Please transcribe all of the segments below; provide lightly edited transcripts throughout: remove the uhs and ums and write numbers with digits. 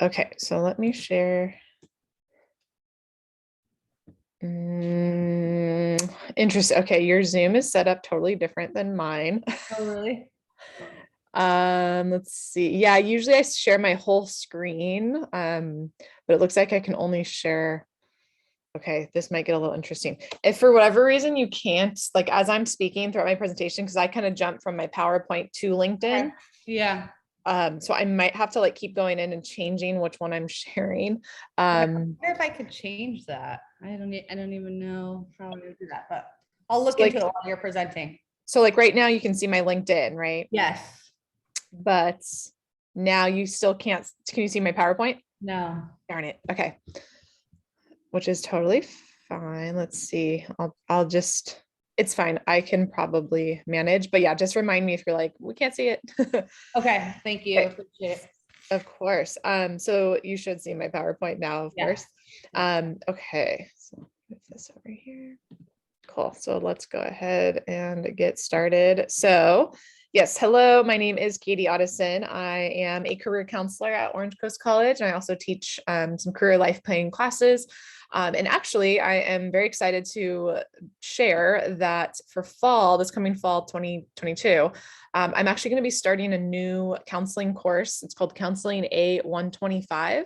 Okay, so let me share. Interesting. Okay, your Zoom is set up totally different than mine. Oh, really? Let's see. Yeah, usually I share my whole screen, but it looks like I can only share. Okay, this might get a little interesting. If for whatever reason you can't, like as I'm speaking throughout my presentation, because I kind of jumped from my PowerPoint to LinkedIn. Okay. Yeah. So I might have to like keep going in and changing which one I'm sharing. I wonder if I could change that. I don't even know how to do that, but I'll look into like it while you're presenting. so like right now you can see my LinkedIn, right? Yes. But now you still can't. Can you see my PowerPoint? No. Darn it. Okay. Which is totally fine. Let's see. I'll just, it's fine. I can probably manage, but yeah, just remind me if you're like, we can't see it. Okay. Thank you. Okay, Appreciate it. of course. So you should see my PowerPoint now, of Yeah. course. Okay. So move this over here. Cool. So let's go ahead and get started. So yes, hello, my name is Katie Ottoson. I am a career counselor at Orange Coast College. And I also teach some career life planning classes. And actually, I am very excited to share that for fall, this coming fall 2022, I'm actually going to be starting a new counseling course. It's called Counseling A125.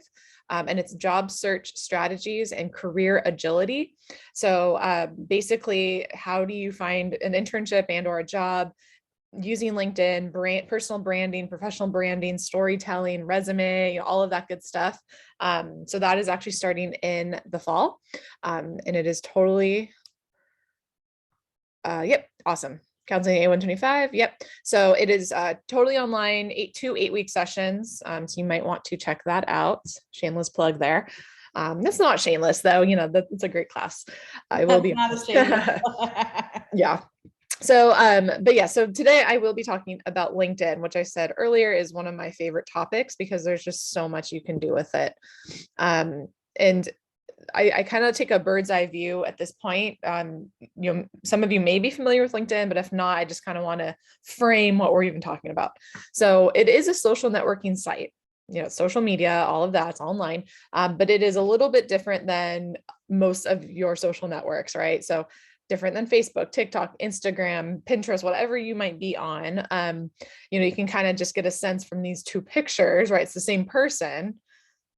And it's job search strategies and career agility. So basically, how do you find an internship and or a job using LinkedIn, personal branding, professional branding, storytelling, resume, all of that good stuff. So that is actually starting in the fall. And it is totally, yep, awesome. Counseling A125. Yep. So it is totally online, 8 week sessions. So you might want to check that out. Shameless plug there. That's not shameless though. It's a great class. I will be. Not a shameless. Yeah. So, but yeah, so today I will be talking about LinkedIn, which I said earlier is one of my favorite topics because there's just so much you can do with it. And I kind of take a bird's eye view at this point. Some of you may be familiar with LinkedIn, but if not, I just kind of want to frame what we're even talking about. So it is a social networking site, social media, all of that's online, but it is a little bit different than most of your social networks, right? So different than Facebook, TikTok, Instagram, Pinterest, whatever you might be on. You can kind of just get a sense from these two pictures, right? It's the same person,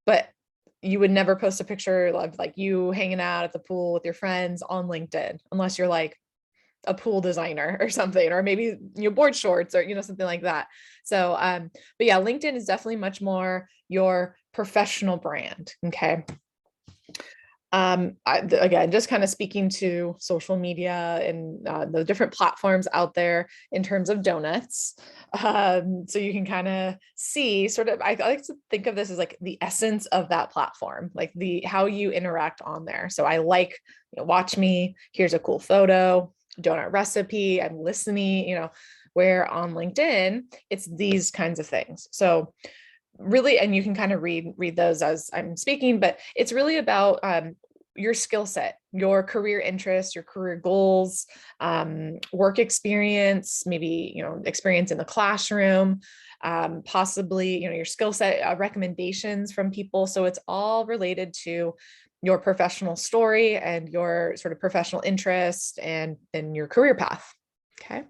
but you would never post a picture of like you hanging out at the pool with your friends on LinkedIn, unless you're like a pool designer or something, or maybe board shorts or something like that. So but yeah, LinkedIn is definitely much more your professional brand. Okay. Again, just kind of speaking to social media and the different platforms out there in terms of donuts. So you can kind of see sort of, I like to think of this as like the essence of that platform, like how you interact on there. So I like, watch me, here's a cool photo, donut recipe, I'm listening, where on LinkedIn, it's these kinds of things. So really, and you can kind of read those as I'm speaking, but it's really about your skill set, your career interests, your career goals, work experience, maybe experience in the classroom, possibly your skill set, recommendations from people. So it's all related to your professional story and your sort of professional interest and your career path. Okay.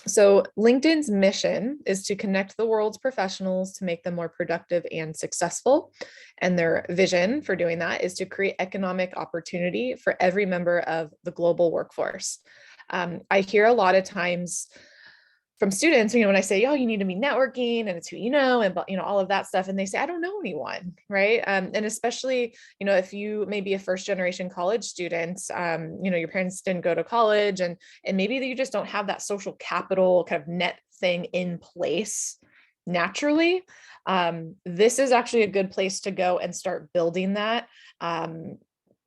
So LinkedIn's mission is to connect the world's professionals to make them more productive and successful. And their vision for doing that is to create economic opportunity for every member of the global workforce. I hear a lot of times from students, when I say, oh, you need to be networking and it's who you know, and all of that stuff. And they say, I don't know anyone, right? And especially, if you may be a first generation college student, your parents didn't go to college and maybe you just don't have that social capital kind of net thing in place naturally. This is actually a good place to go and start building that.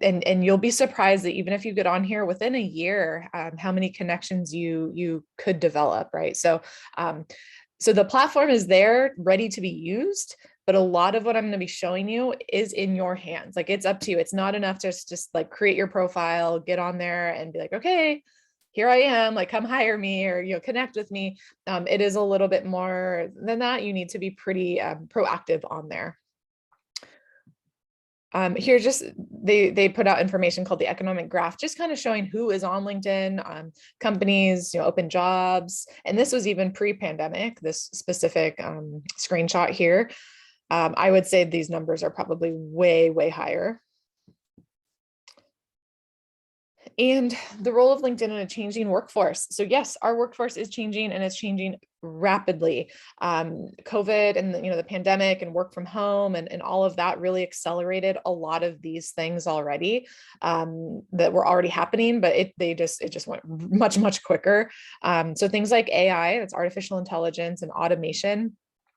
And you'll be surprised that even if you get on here within a year, how many connections you could develop, right? So the platform is there ready to be used, but a lot of what I'm going to be showing you is in your hands. Like it's up to you. It's not enough to just like create your profile, get on there and be like, okay, here I am, like, come hire me, or, connect with me. It is a little bit more than that. You need to be pretty proactive on there. Here, just they put out information called the economic graph, just kind of showing who is on LinkedIn, companies, open jobs. And this was even pre-pandemic, this specific screenshot here. I would say these numbers are probably way, way higher. And the role of LinkedIn in a changing workforce. So yes, our workforce is changing, and it's changing rapidly. COVID and the pandemic and work from home and all of that really accelerated a lot of these things already, that were already happening, but it just went much, much quicker. So things like AI, that's artificial intelligence, and automation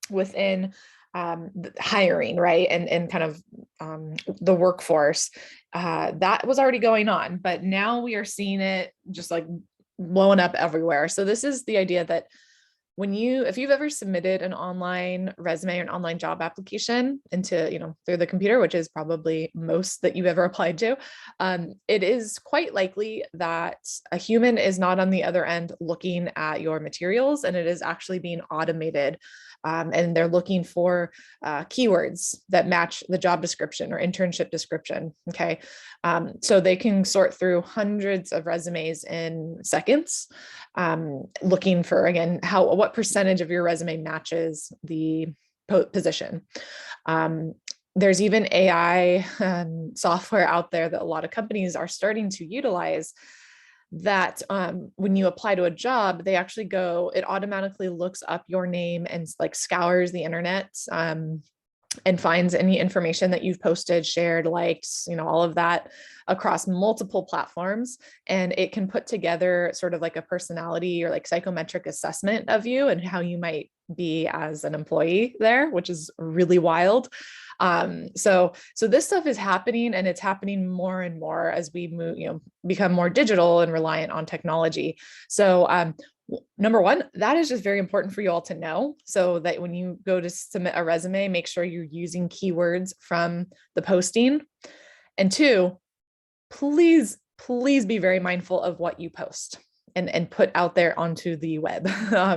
within hiring, right? And kind of the workforce, that was already going on, but now we are seeing it just like blowing up everywhere. So this is the idea that if you've ever submitted an online resume or an online job application into, through the computer, which is probably most that you've ever applied to, it is quite likely that a human is not on the other end looking at your materials, and it is actually being automated. And they're looking for keywords that match the job description or internship description. Okay. So they can sort through hundreds of resumes in seconds, looking for, again, what percentage of your resume matches the position. There's even AI software out there that a lot of companies are starting to utilize, that when you apply to a job, it automatically looks up your name and like scours the internet, and finds any information that you've posted, shared, liked, all of that across multiple platforms. And it can put together sort of like a personality or like psychometric assessment of you and how you might be as an employee there, which is really wild. So this stuff is happening, and it's happening more and more as we move, become more digital and reliant on technology. So, number one, that is just very important for you all to know, so that when you go to submit a resume, make sure you're using keywords from the posting. And two, please be very mindful of what you post and put out there onto the web,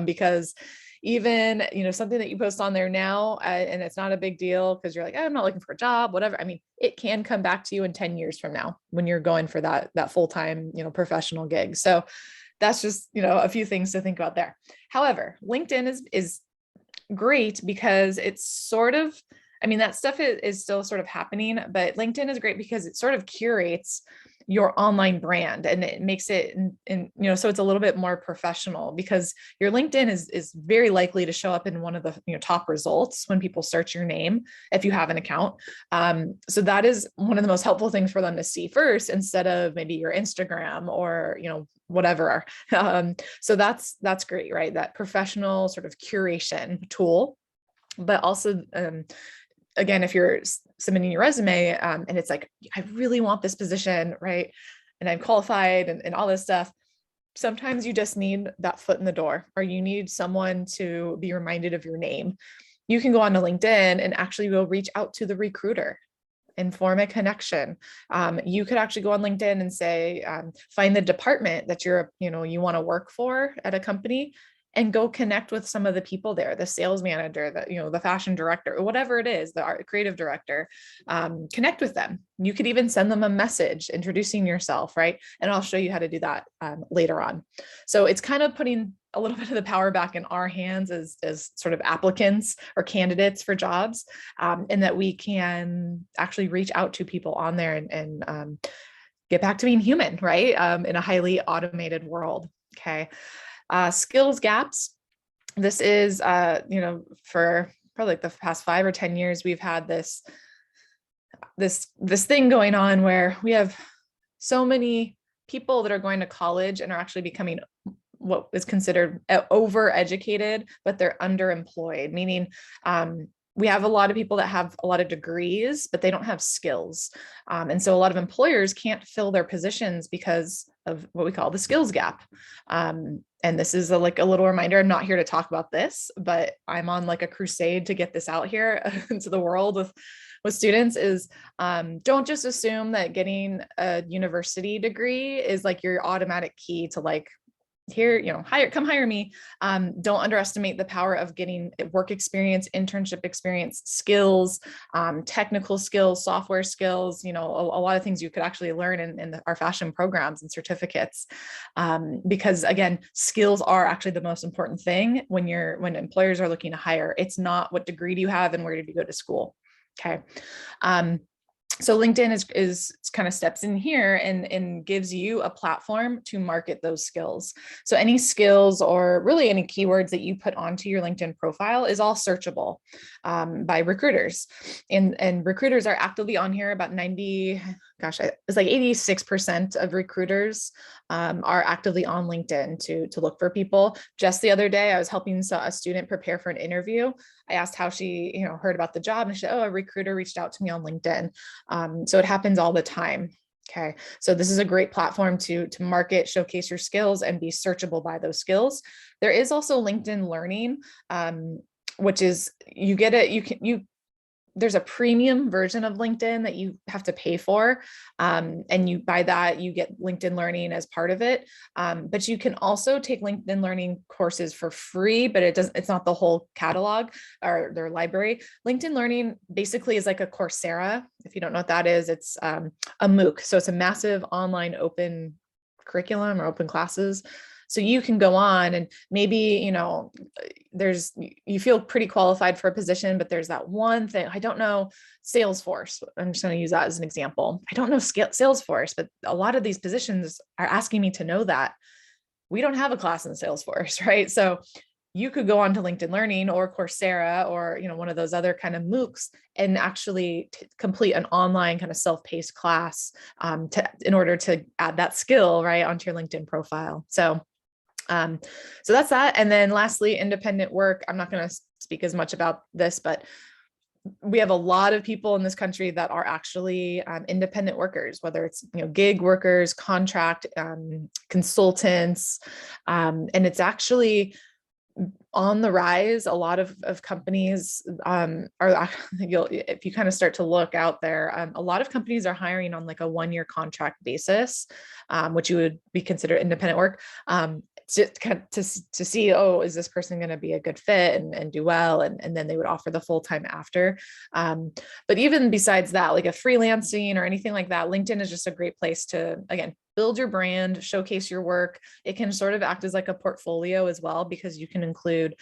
because even, something that you post on there now, and it's not a big deal because you're like, I'm not looking for a job, whatever. I mean, it can come back to you in 10 years from now when you're going for that full-time, professional gig. So that's just, a few things to think about there. However, LinkedIn is great because it's sort of, that stuff is still sort of happening, but LinkedIn is great because it sort of curates your online brand, and it makes it, so it's a little bit more professional, because your LinkedIn is very likely to show up in one of the top results when people search your name, if you have an account. So that is one of the most helpful things for them to see first, instead of maybe your Instagram or, whatever. So that's great, right? That professional sort of curation tool. But also, again, if you're submitting your resume, and it's like, I really want this position, right? And I'm qualified and all this stuff. Sometimes you just need that foot in the door, or you need someone to be reminded of your name. You can go onto LinkedIn and actually go reach out to the recruiter and form a connection. You could actually go on LinkedIn and say, find the department that you want to work for at a company, and go connect with some of the people there, the sales manager, the fashion director, or whatever it is, the art creative director. Connect with them. You could even send them a message introducing yourself, right? And I'll show you how to do that later on. So it's kind of putting a little bit of the power back in our hands as sort of applicants or candidates for jobs, and that we can actually reach out to people on there and get back to being human, right? In a highly automated world. Okay. Skills gaps. This is, for probably like the past 5 or 10 years, we've had this thing going on where we have so many people that are going to college and are actually becoming what is considered overeducated, but they're underemployed, meaning, we have a lot of people that have a lot of degrees, but they don't have skills. And so a lot of employers can't fill their positions because of what we call the skills gap. And this is a little reminder, I'm not here to talk about this, but I'm on like a crusade to get this out here into the world with students is don't just assume that getting a university degree is like your automatic key to like, here, come hire me. Don't underestimate the power of getting work experience, internship experience, skills, technical skills, software skills, a lot of things you could actually learn in our fashion programs and certificates. Because again, skills are actually the most important thing when employers are looking to hire. It's not what degree do you have and where did you go to school. Okay. So LinkedIn is kind of steps in here and gives you a platform to market those skills. So any skills or really any keywords that you put onto your LinkedIn profile is all searchable by recruiters. And recruiters are actively on here. About 86% of recruiters are actively on LinkedIn to look for people. Just the other day, I was helping a student prepare for an interview. I asked how she, heard about the job, and she said, "Oh, a recruiter reached out to me on LinkedIn." So it happens all the time. Okay, so this is a great platform to market, showcase your skills, and be searchable by those skills. There is also LinkedIn Learning, which is there's a premium version of LinkedIn that you have to pay for. And you buy that, you get LinkedIn Learning as part of it. But you can also take LinkedIn Learning courses for free, but it's not the whole catalog or their library. LinkedIn Learning basically is like a Coursera. If you don't know what that is, it's a MOOC. So it's a massive online open curriculum or open classes. So you can go on and maybe, you feel pretty qualified for a position, but there's that one thing, I don't know, Salesforce. I'm just going to use that as an example. I don't know Salesforce, but a lot of these positions are asking me to know that. We don't have a class in Salesforce, right? So you could go on to LinkedIn Learning or Coursera or, one of those other kind of MOOCs and actually complete an online kind of self-paced class in order to add that skill right onto your LinkedIn profile. So that's that. And then lastly, independent work. I'm not going to speak as much about this, but we have a lot of people in this country that are actually independent workers, whether it's gig workers, contract consultants, and it's actually on the rise. A lot of companies are, if you kind of start to look out there, a lot of companies are hiring on like a 1-year contract basis, which you would be considered independent work. To see, oh, is this person going to be a good fit and do well? And then they would offer the full time after. But even besides that, like a freelancing or anything like that, LinkedIn is just a great place to, again, build your brand, showcase your work. It can sort of act as like a portfolio as well, because you can include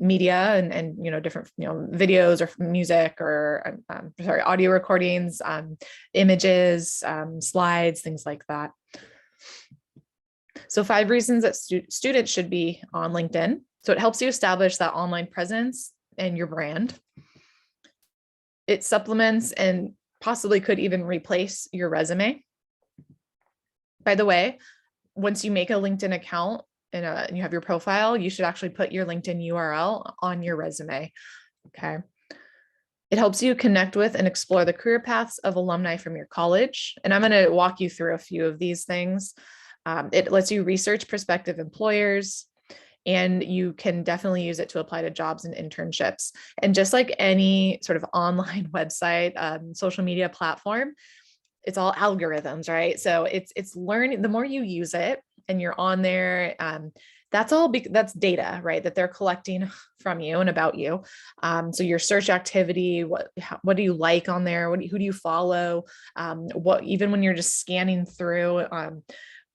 media and different videos or music or audio recordings, images, slides, things like that. So 5 reasons that students should be on LinkedIn. So it helps you establish that online presence and your brand. It supplements and possibly could even replace your resume. By the way, once you make a LinkedIn account and you have your profile, you should actually put your LinkedIn URL on your resume. Okay. It helps you connect with and explore the career paths of alumni from your college. And I'm going to walk you through a few of these things. It lets you research prospective employers, and you can definitely use it to apply to jobs and internships. And just like any sort of online website, social media platform, it's all algorithms, right? So it's learning. The more you use it and you're on there, that's data, right? That they're collecting from you and about you. So your search activity, what do you like on there? Who do you follow? Even when you're just scanning through,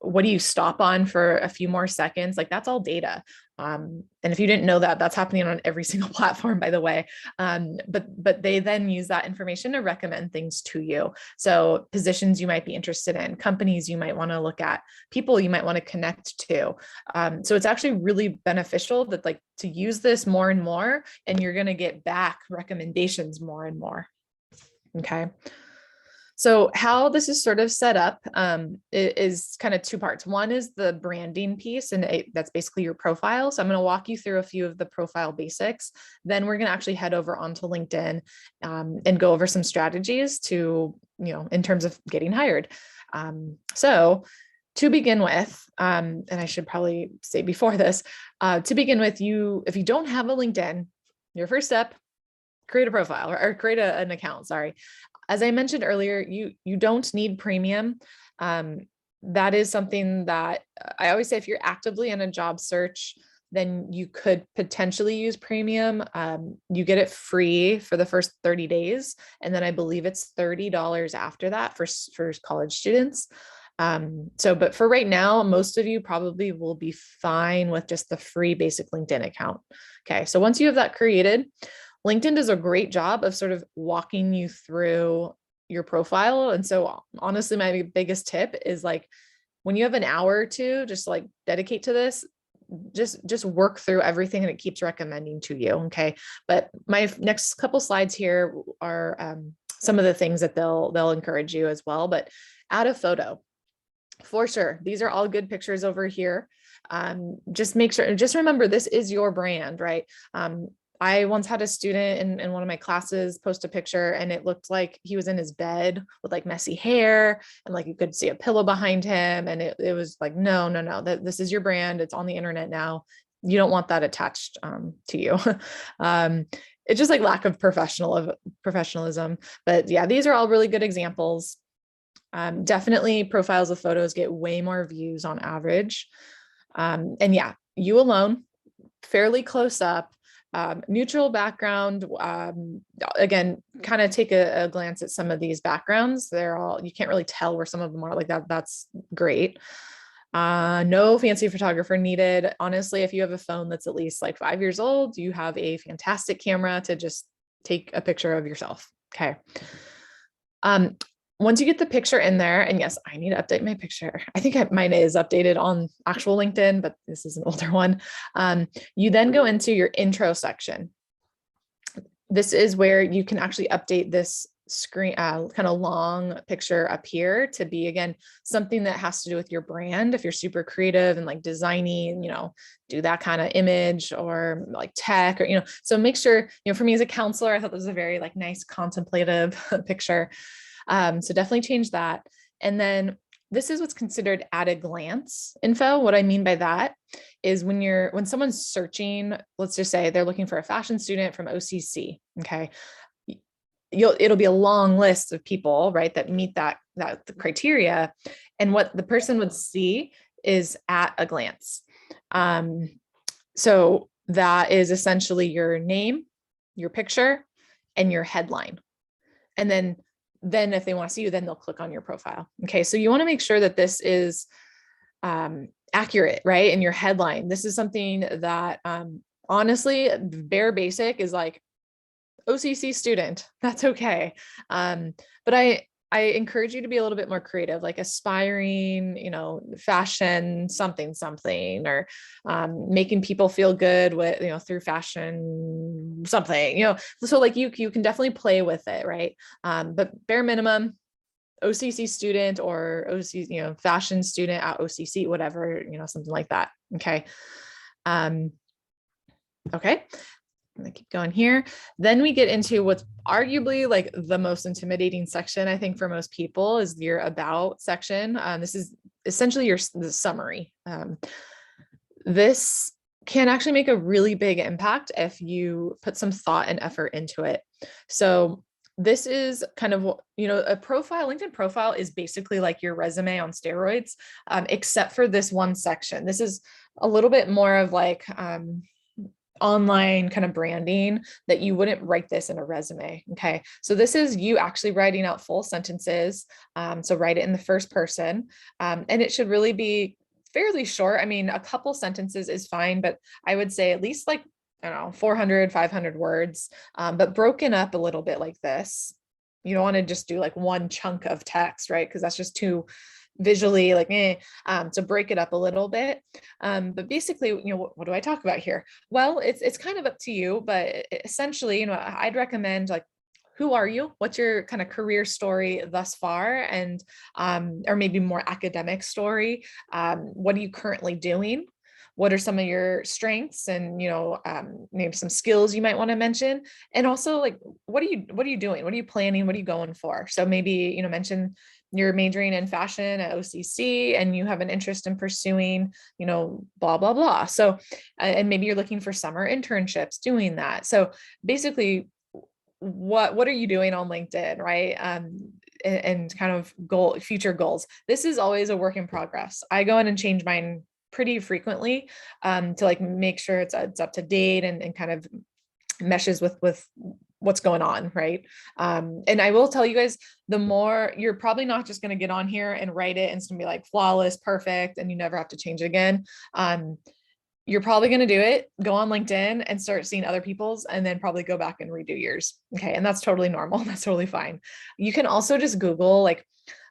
what do you stop on for a few more seconds? Like that's all data. And if you didn't know that, that's happening on every single platform, by the way. But they then use that information to recommend things to you. So positions you might be interested in, companies you might want to look at, people you might want to connect to. So it's actually really beneficial to use this more and more, and you're going to get back recommendations more and more. Okay. So how this is sort of set up is kind of 2 parts. One is the branding piece, and that's basically your profile. So I'm going to walk you through a few of the profile basics. Then we're going to actually head over onto LinkedIn and go over some strategies to, in terms of getting hired. So to begin with, and I should probably say before this, to begin with, if you don't have a LinkedIn, your first step, create a profile or create an account. Sorry. As I mentioned earlier, you don't need premium. That is something that I always say, if you're actively in a job search, then you could potentially use premium. You get it free for the first 30 days. And then I believe it's $30 after that for college students. But for right now, most of you probably will be fine with just the free basic LinkedIn account. Okay. So once you have that created, LinkedIn does a great job of sort of walking you through your profile. And so honestly, my biggest tip is like, when you have an hour or two, just like dedicate to this, just work through everything and it keeps recommending to you. Okay. But my next couple slides here are some of the things that they'll encourage you as well, but add a photo for sure. These are all good pictures over here. Just make sure, just remember, this is your brand, right? I once had a student in one of my classes post a picture and it looked like he was in his bed with like messy hair and like you could see a pillow behind him. And it was like, no, this is your brand. It's on the internet now. You don't want that attached to you. It's just like lack of professionalism. But yeah, these are all really good examples. Definitely profiles with photos get way more views on average. And yeah, you alone, fairly close up. Neutral background, again, kind of take a glance at some of these backgrounds. They're all, you can't really tell where some of them are like that. That's great. No fancy photographer needed. Honestly, if you have a phone that's at least like 5 years old, you have a fantastic camera to just take a picture of yourself. Okay. Once you get the picture in there, and yes, I need to update my picture. I think mine is updated on actual LinkedIn, but this is an older one. You then go into your intro section. This is where you can actually update this screen, kind of long picture up here to be, again, something that has to do with your brand. If you're super creative and like designing, do that kind of image or like tech or, so make sure, for me as a counselor, I thought this was a very like nice contemplative picture. So definitely change that. And then this is what's considered at a glance info. What I mean by that is when someone's searching, let's just say they're looking for a fashion student from OCC. Okay. It'll be a long list of people, right, that meet that criteria. And what the person would see is at a glance. So that is essentially your name, your picture, and your headline. And then if they want to see you, then they'll click on your profile. Okay. So you want to make sure that this is accurate, right? In your headline. This is something that honestly, bare basic is like OCC student. That's okay. But I encourage you to be a little bit more creative, like aspiring, fashion, something, or making people feel good with, through fashion, something, so like you can definitely play with it. Right. But bare minimum, OCC student or OCC, fashion student at OCC, whatever, something like that. Okay. Okay. I'm gonna keep going here. Then we get into what's arguably like the most intimidating section, I think, for most people is your about section. This is essentially the summary. This can actually make a really big impact if you put some thought and effort into it. So this is kind of, a profile, LinkedIn profile is basically like your resume on steroids, except for this one section. This is a little bit more of like, online kind of branding that you wouldn't write this in a resume. Okay. So this is you actually writing out full sentences. So write it in the first person. And it should really be fairly short. I mean, a couple sentences is fine, but I would say at least like, I don't know, 400, 500 words, but broken up a little bit like this. You don't want to just do like one chunk of text, right? Because that's just too visually like to break it up a little bit. But basically, what do I talk about here? Well, it's kind of up to you, but essentially, I'd recommend like, who are you? What's your kind of career story thus far? And or maybe more academic story. What are you currently doing? What are some of your strengths and, maybe some skills you might want to mention? And also like, what are you doing? What are you planning? What are you going for? So maybe, mention you're majoring in fashion at OCC and you have an interest in pursuing, blah, blah, blah. So, and maybe you're looking for summer internships doing that. So basically what are you doing on LinkedIn, right? And kind of future goals. This is always a work in progress. I go in and change mine pretty frequently to like make sure it's up to date and kind of meshes with what's going on, right? And I will tell you guys, the more, you're probably not just going to get on here and write it and it's going to be like flawless, perfect, and you never have to change it again. You're probably going to do it, go on LinkedIn and start seeing other people's, and then probably go back and redo yours. Okay. And that's totally normal. That's totally fine. You can also just Google like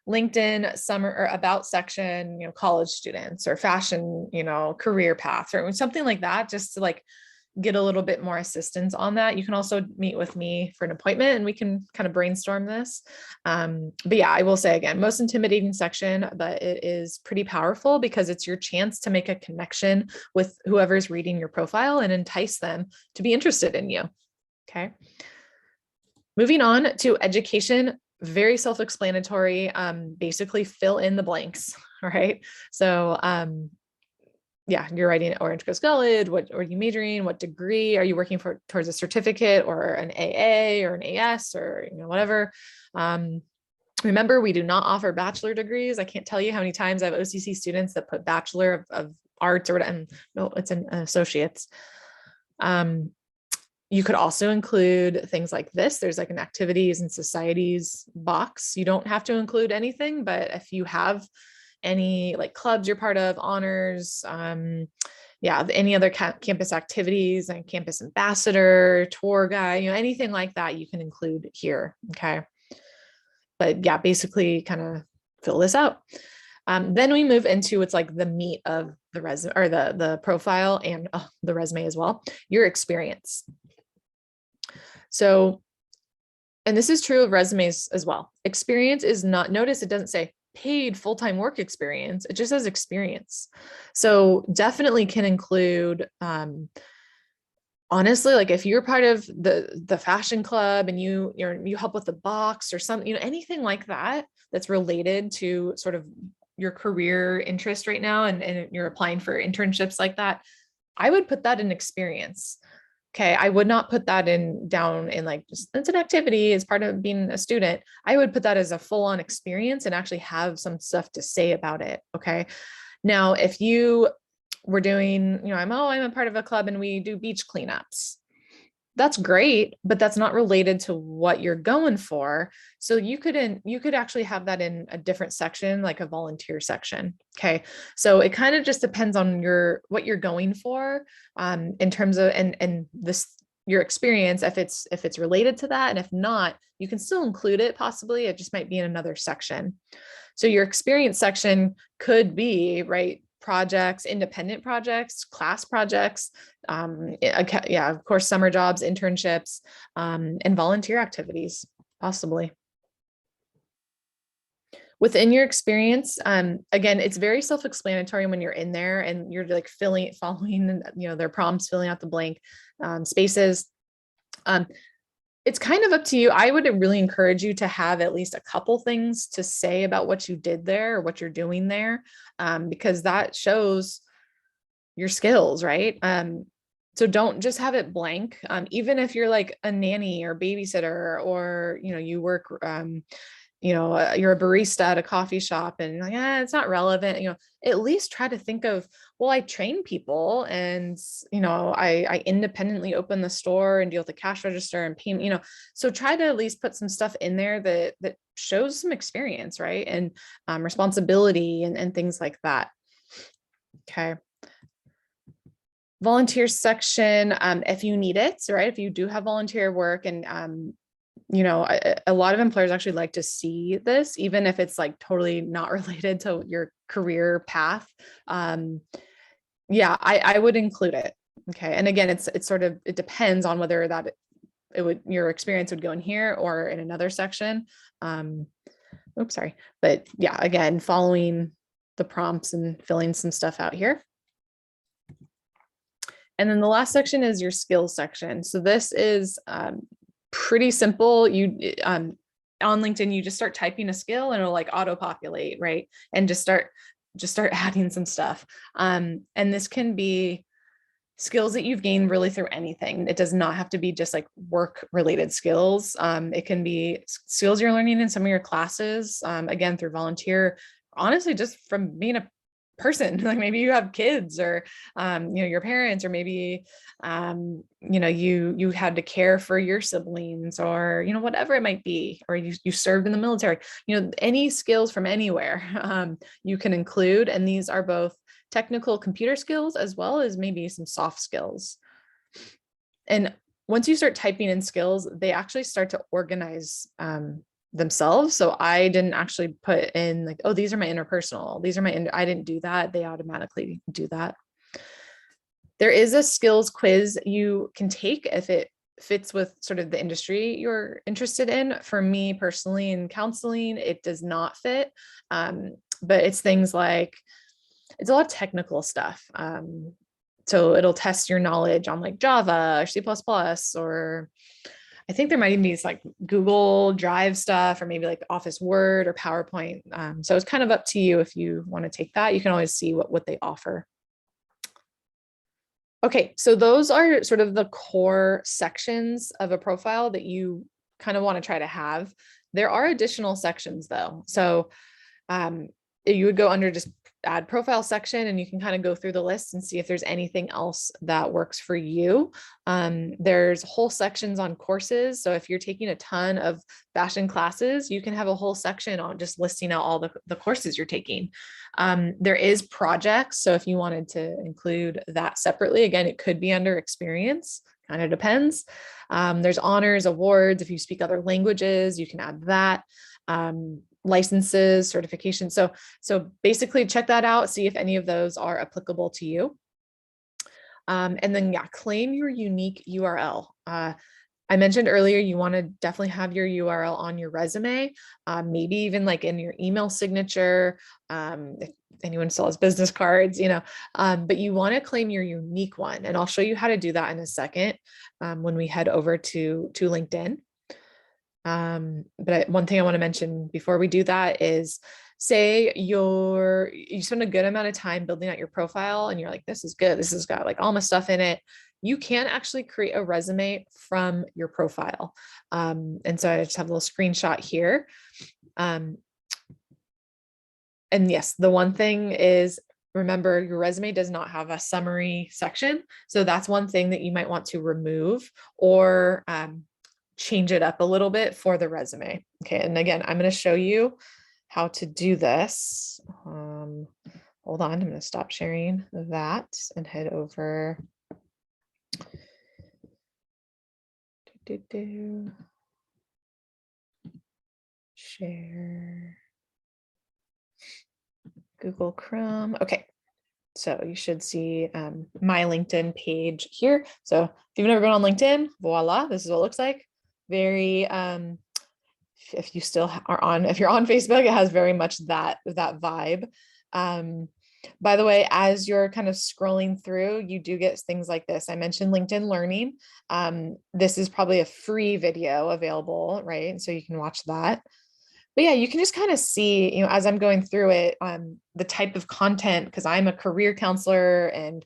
LinkedIn summer or about section, college students or fashion, career paths or something like that, just to like get a little bit more assistance on that. You can also meet with me for an appointment and we can kind of brainstorm this. But yeah, I will say again, most intimidating section, but it is pretty powerful because it's your chance to make a connection with whoever's reading your profile and entice them to be interested in you. Okay. Moving on to education, very self-explanatory. Basically fill in the blanks. All right. So, yeah, you're writing Orange Coast College. What are you majoring? What degree are you working for towards a certificate or an AA or an AS or whatever. Remember, we do not offer bachelor degrees. I can't tell you how many times I have OCC students that put Bachelor of Arts or whatever, and no, it's an associate's. You could also include things like this. There's like an activities and societies box. You don't have to include anything, but if you have any like clubs you're part of, honors, yeah, any other campus activities and campus ambassador, tour guide, anything like that you can include here. Okay. But yeah, basically kind of fill this out. Then we move into what's like the meat of the resume or the profile and the resume as well, your experience. So, and this is true of resumes as well. Experience is not, notice it doesn't say paid full-time work experience. It just says experience. So definitely can include, honestly, like if you're part of the fashion club and you help with the box or something, anything like that, that's related to sort of your career interest right now. And you're applying for internships like that, I would put that in experience. Okay. I would not put that down in like, just, it's an activity as part of being a student. I would put that as a full-on experience and actually have some stuff to say about it. Okay. Now, if you were doing, I'm a part of a club and we do beach cleanups. That's great, but that's not related to what you're going for. So you could actually have that in a different section, like a volunteer section. Okay. So it kind of just depends on what you're going for, in terms of, and this, your experience, if it's related to that. And if not, you can still include it possibly. It just might be in another section. So your experience section could be, right, projects, independent projects, class projects, yeah, of course, summer jobs, internships, and volunteer activities, possibly. Within your experience, again, it's very self-explanatory when you're in there and you're like following, their prompts, filling out the blank spaces. It's kind of up to you. I would really encourage you to have at least a couple things to say about what you did there or what you're doing there, because that shows your skills, right? So don't just have it blank. Even if you're like a nanny or babysitter, or, you work, you're a barista at a coffee shop and you're like, it's not relevant, at least try to think of, well, I train people and, I independently open the store and deal with the cash register and payment, so try to at least put some stuff in there that shows some experience, right? And responsibility and things like that. Okay. Volunteer section, if you need it, right? If you do have volunteer work and, a lot of employers actually like to see this, even if it's like totally not related to your career path. Yeah, I would include it. Okay. And again, it's sort of, it depends on whether your experience would go in here or in another section. Oops, sorry. But yeah, again, following the prompts and filling some stuff out here. And then the last section is your skills section. So this is, pretty simple. You on LinkedIn, you just start typing a skill and it'll like auto populate, right? And just start adding some stuff. And this can be skills that you've gained really through anything. It does not have to be just like work related skills. It can be skills you're learning in some of your classes, again, through volunteer, honestly, just from being a person. Like maybe you have kids or, your parents, or maybe, you had to care for your siblings, or, whatever it might be, or you served in the military, any skills from anywhere, you can include. And these are both technical computer skills as well as maybe some soft skills. And once you start typing in skills, they actually start to organize themselves. So I didn't actually put in like, oh, these are my interpersonal, these are my, I didn't do that. They automatically do that. There is a skills quiz you can take if it fits with sort of the industry you're interested in. For me personally, in counseling, it does not fit. But it's things like, it's a lot of technical stuff. So it'll test your knowledge on like Java or C++, or I think there might even be like Google Drive stuff, or maybe like Office Word or PowerPoint. So it's kind of up to you if you want to take that. You can always see what they offer. Okay, so those are sort of the core sections of a profile that you kind of want to try to have. There are additional sections though. So you would go under just add profile section, and you can kind of go through the list and see if there's anything else that works for you. There's whole sections on courses. So if you're taking a ton of fashion classes, you can have a whole section on just listing out all the courses you're taking. There is projects. So if you wanted to include that separately, again, it could be under experience, kind of depends. There's honors, awards. If you speak other languages, you can add that. Licenses, certifications. So basically check that out, see if any of those are applicable to you. And then claim your unique URL. I mentioned earlier, you want to definitely have your URL on your resume, maybe even like in your email signature, if anyone still has business cards, but you want to claim your unique one. And I'll show you how to do that in a second when we head over to LinkedIn. But one thing I want to mention before we do that is, say you spend a good amount of time building out your profile and you're like, this is good, this has got like all my stuff in it. You can actually create a resume from your profile. And so I just have a little screenshot here. And yes, the one thing is, remember, your resume does not have a summary section. So that's one thing that you might want to remove, or change it up a little bit for the resume. Okay. And again, I'm going to show you how to do this. Hold on. I'm going to stop sharing that and head over. Share Google Chrome. Okay. So you should see my LinkedIn page here. So if you've never been on LinkedIn, voila, this is what it looks like. Very, if you still are on, if you're on Facebook, it has very much that vibe. By the way, as you're kind of scrolling through, you do get things like this. I mentioned LinkedIn Learning. This is probably a free video available, right? So you can watch that. But yeah, you can just kind of see, as I'm going through it, the type of content, because I'm a career counselor and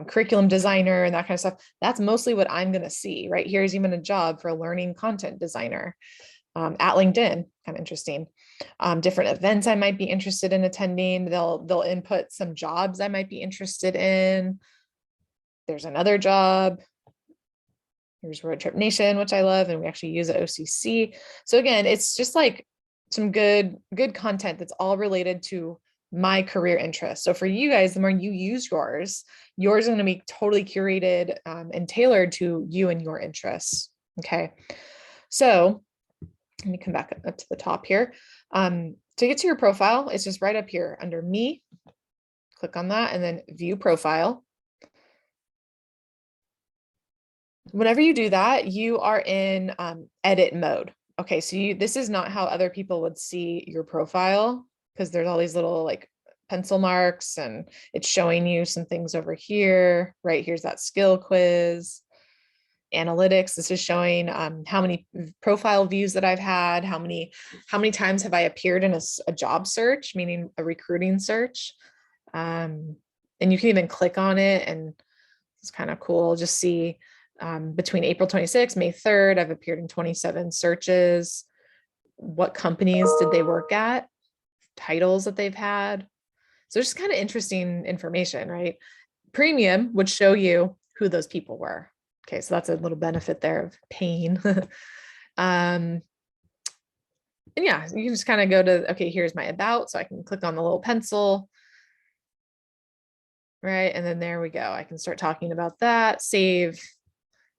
curriculum designer and that kind of stuff. That's mostly what I'm going to see, right? Here's even a job for a learning content designer at LinkedIn. Kind of interesting. Different events I might be interested in attending. They'll input some jobs I might be interested in. There's another job. Here's Road Trip Nation, which I love, and we actually use at OCC. So again, it's just like some good content that's all related to my career interests. So for you guys, the more you use yours is going to be totally curated and tailored to you and your interests. Okay. So let me come back up to the top here. To get to your profile, it's just right up here under me. Click on that and then view profile. Whenever you do that, you are in edit mode. Okay, so this is not how other people would see your profile, because there's all these little like pencil marks and it's showing you some things over here, right? Here's that skill quiz, analytics. This is showing how many profile views that I've had, how many times have I appeared in a job search, meaning a recruiting search. And you can even click on it and It's kind of cool. Just see between April 26th, May 3rd, I've appeared in 27 searches. What companies did they work at? Titles that they've had. So just kind of interesting information, right? Premium would show you who those people were. Okay, so that's a little benefit there of paying. And yeah, you can just kind of go to, okay, here's my about. So I can click on the little pencil, right? And then there we go. I can start talking about that, save.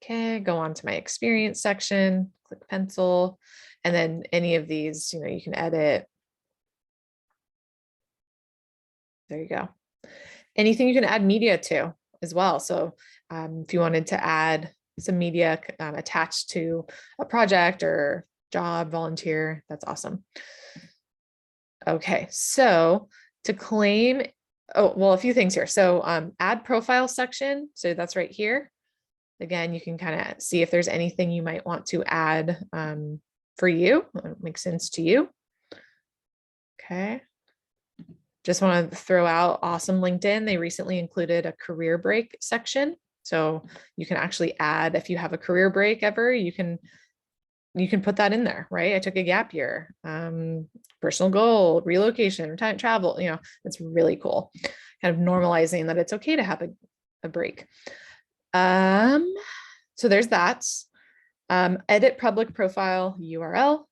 Okay, go on to my experience section, click pencil, and then any of these, you can edit. There you go. Anything you can add media to as well. So if you wanted to add some media attached to a project or job, volunteer, that's awesome. Okay, so to claim, oh, well, a few things here. So add profile section. So that's right here. Again, you can kind of see if there's anything you might want to add for you, makes sense to you. Okay. Just want to throw out awesome LinkedIn. They recently included a career break section. So you can actually add, if you have a career break ever, you can put that in there, right? I took a gap year, personal goal, relocation, time travel, it's really cool. Kind of normalizing that it's okay to have a break. So there's that. Edit public profile URL.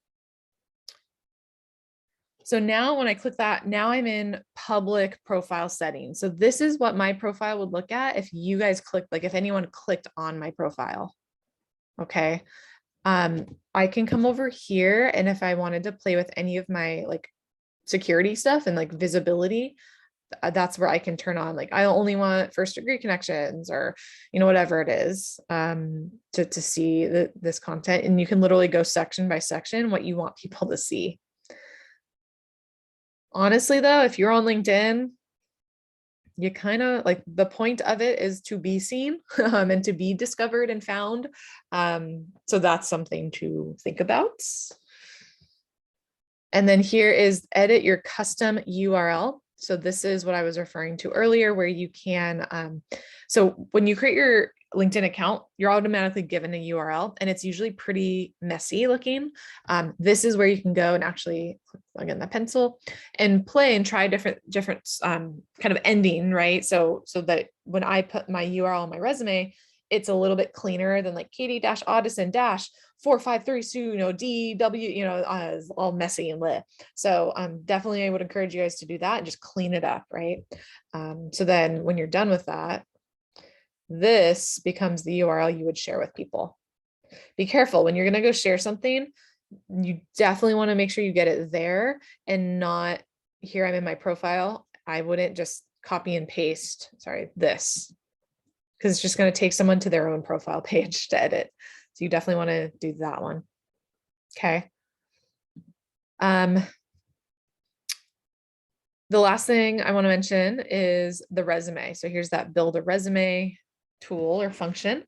So now when I click that, now I'm in public profile settings. So this is what my profile would look at if you guys clicked, like if anyone clicked on my profile. Okay. I can come over here, and if I wanted to play with any of my like security stuff and like visibility, that's where I can turn on, like, I only want first degree connections, or, whatever it is, to see this content. And you can literally go section by section what you want people to see. Honestly, though, if you're on LinkedIn, you kind of like, the point of it is to be seen and to be discovered and found. So that's something to think about. And then here is edit your custom URL. So this is what I was referring to earlier, where you can, so when you create your LinkedIn account, you're automatically given a URL, and it's usually pretty messy looking. This is where you can go and actually plug in the pencil and play and try different kind of ending, right? So that when I put my URL on my resume, it's a little bit cleaner than like Katie-Ottoson- 4532, DW, is all messy and lit. So definitely I would encourage you guys to do that and just clean it up, right? So then when you're done with that, this becomes the URL you would share with people. Be careful when you're going to go share something. You definitely want to make sure you get it there and not here. I'm in my profile. I wouldn't just copy and paste, this, because it's just going to take someone to their own profile page to edit. So you definitely want to do that one. Okay. The last thing I want to mention is the resume. So here's that build a resume tool or function.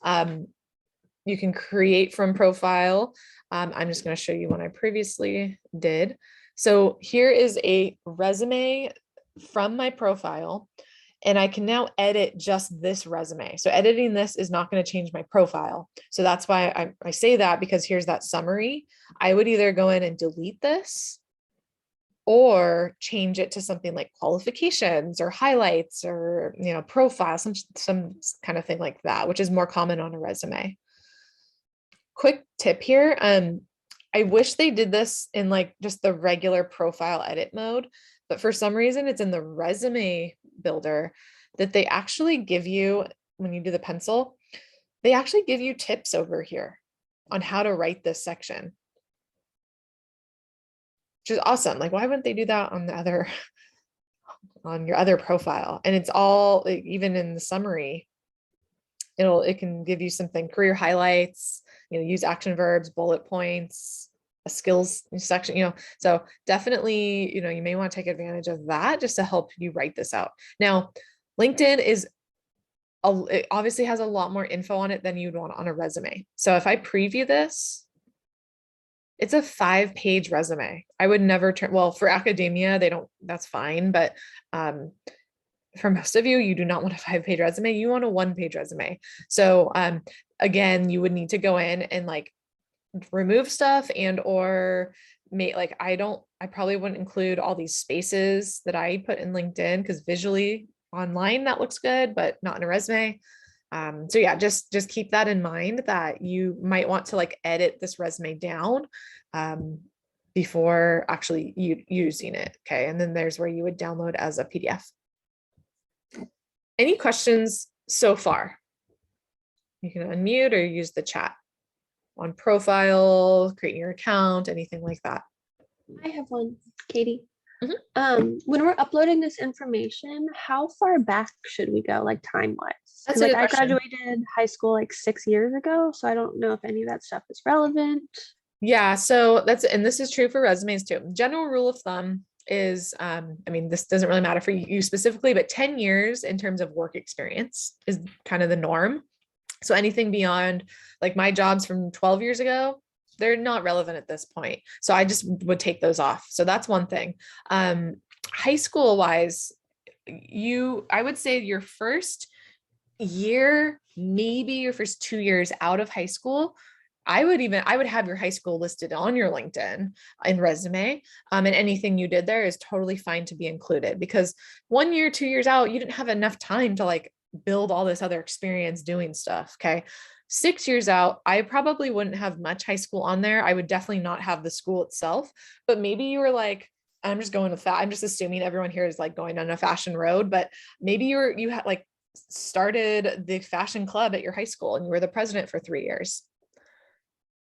You can create from profile. I'm just going to show you one I previously did. So here is a resume from my profile, and I can now edit just this resume. So editing this is not going to change my profile. So that's why I say that, because here's that summary. I would either go in and delete this or change it to something like qualifications or highlights or, profile, some kind of thing like that, which is more common on a resume. Quick tip here. I wish they did this in like just the regular profile edit mode, but for some reason it's in the resume builder that they actually give you, when you do the pencil, they actually give you tips over here on how to write this section, which is awesome. Like, why wouldn't they do that on on your other profile? And it's all, like, even in the summary, it can give you something, career highlights, use action verbs, bullet points, a skills section, so definitely, you may want to take advantage of that just to help you write this out. Now, LinkedIn it obviously has a lot more info on it than you'd want on a resume. So if I preview this, it's a 5-page resume. I would never well, for academia, they don't, that's fine. But for most of you, you do not want a 5-page resume. You want a 1-page resume. So again, you would need to go in and like remove stuff and or make like, I probably wouldn't include all these spaces that I put in LinkedIn because visually online that looks good, but not in a resume. So yeah, just keep that in mind that you might want to like edit this resume down before actually using it. Okay. And then there's where you would download as a PDF. Any questions so far? You can unmute or use the chat on profile, creating your account, anything like that. I have one, Katie. When we're uploading this information, how far back should we go, like time-wise? That's Because a like good I question. graduated high school like 6 years ago, so I don't know if any of that stuff is relevant. Yeah, so and this is true for resumes too. General rule of thumb is, I mean, this doesn't really matter for you specifically, but 10 years in terms of work experience is kind of the norm. So anything beyond like my jobs from 12 years ago, they're not relevant at this point. So I just would take those off. So that's one thing. High school wise, I would say your first year, maybe your first 2 years out of high school, I would have your high school listed on your LinkedIn and resume. And anything you did there is totally fine to be included because 1 year, 2 years out, you didn't have enough time to like build all this other experience doing stuff. Okay. 6 years out, I probably wouldn't have much high school on there. I would definitely not have the school itself, but maybe you were like, I'm just going with that. I'm just assuming everyone here is like going on a fashion road, but maybe you had like started the fashion club at your high school and you were the president for 3 years.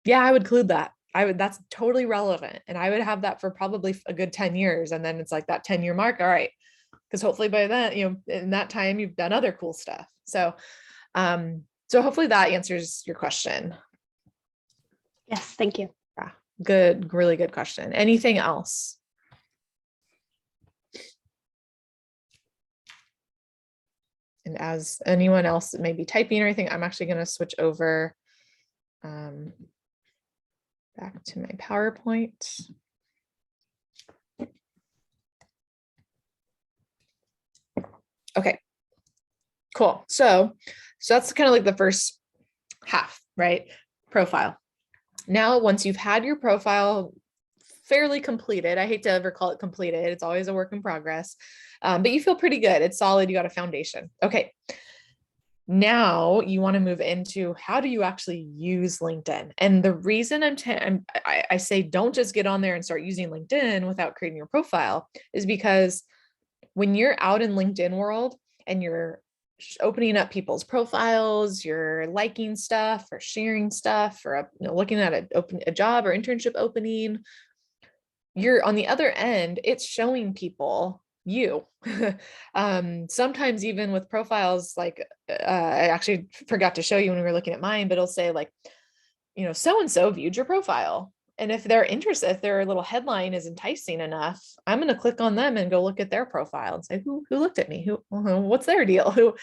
Yeah, I would include that. That's totally relevant. And I would have that for probably a good 10 years. And then it's like that 10-year mark. All right. Because hopefully by then, in that time, you've done other cool stuff. So, so hopefully that answers your question. Yes, thank you. Yeah, good, really good question. Anything else? And as anyone else may be typing or anything, I'm actually going to switch over back to my PowerPoint. Okay, cool. So that's kind of like the first half, right? Profile. Now, once you've had your profile fairly completed, I hate to ever call it completed, it's always a work in progress, but you feel pretty good. It's solid. You got a foundation. Okay. Now you want to move into how do you actually use LinkedIn? And the reason I say don't just get on there and start using LinkedIn without creating your profile is because when you're out in LinkedIn world and you're opening up people's profiles, you're liking stuff or sharing stuff or looking at a job or internship opening, you're on the other end, it's showing people you. Sometimes even with profiles, like I actually forgot to show you when we were looking at mine, but it'll say like, so-and-so viewed your profile. And if they're interested, if their little headline is enticing enough, I'm going to click on them and go look at their profile and say, who looked at me? What's their deal?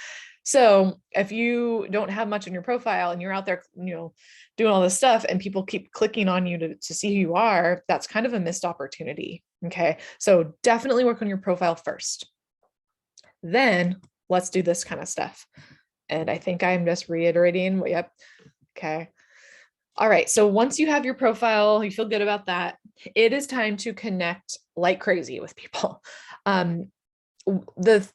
So if you don't have much in your profile and you're out there, doing all this stuff and people keep clicking on you to see who you are, that's kind of a missed opportunity. Okay. So definitely work on your profile first. Then let's do this kind of stuff. And I think I'm just reiterating. Yep. Okay. All right. So once you have your profile, you feel good about that, it is time to connect like crazy with people. The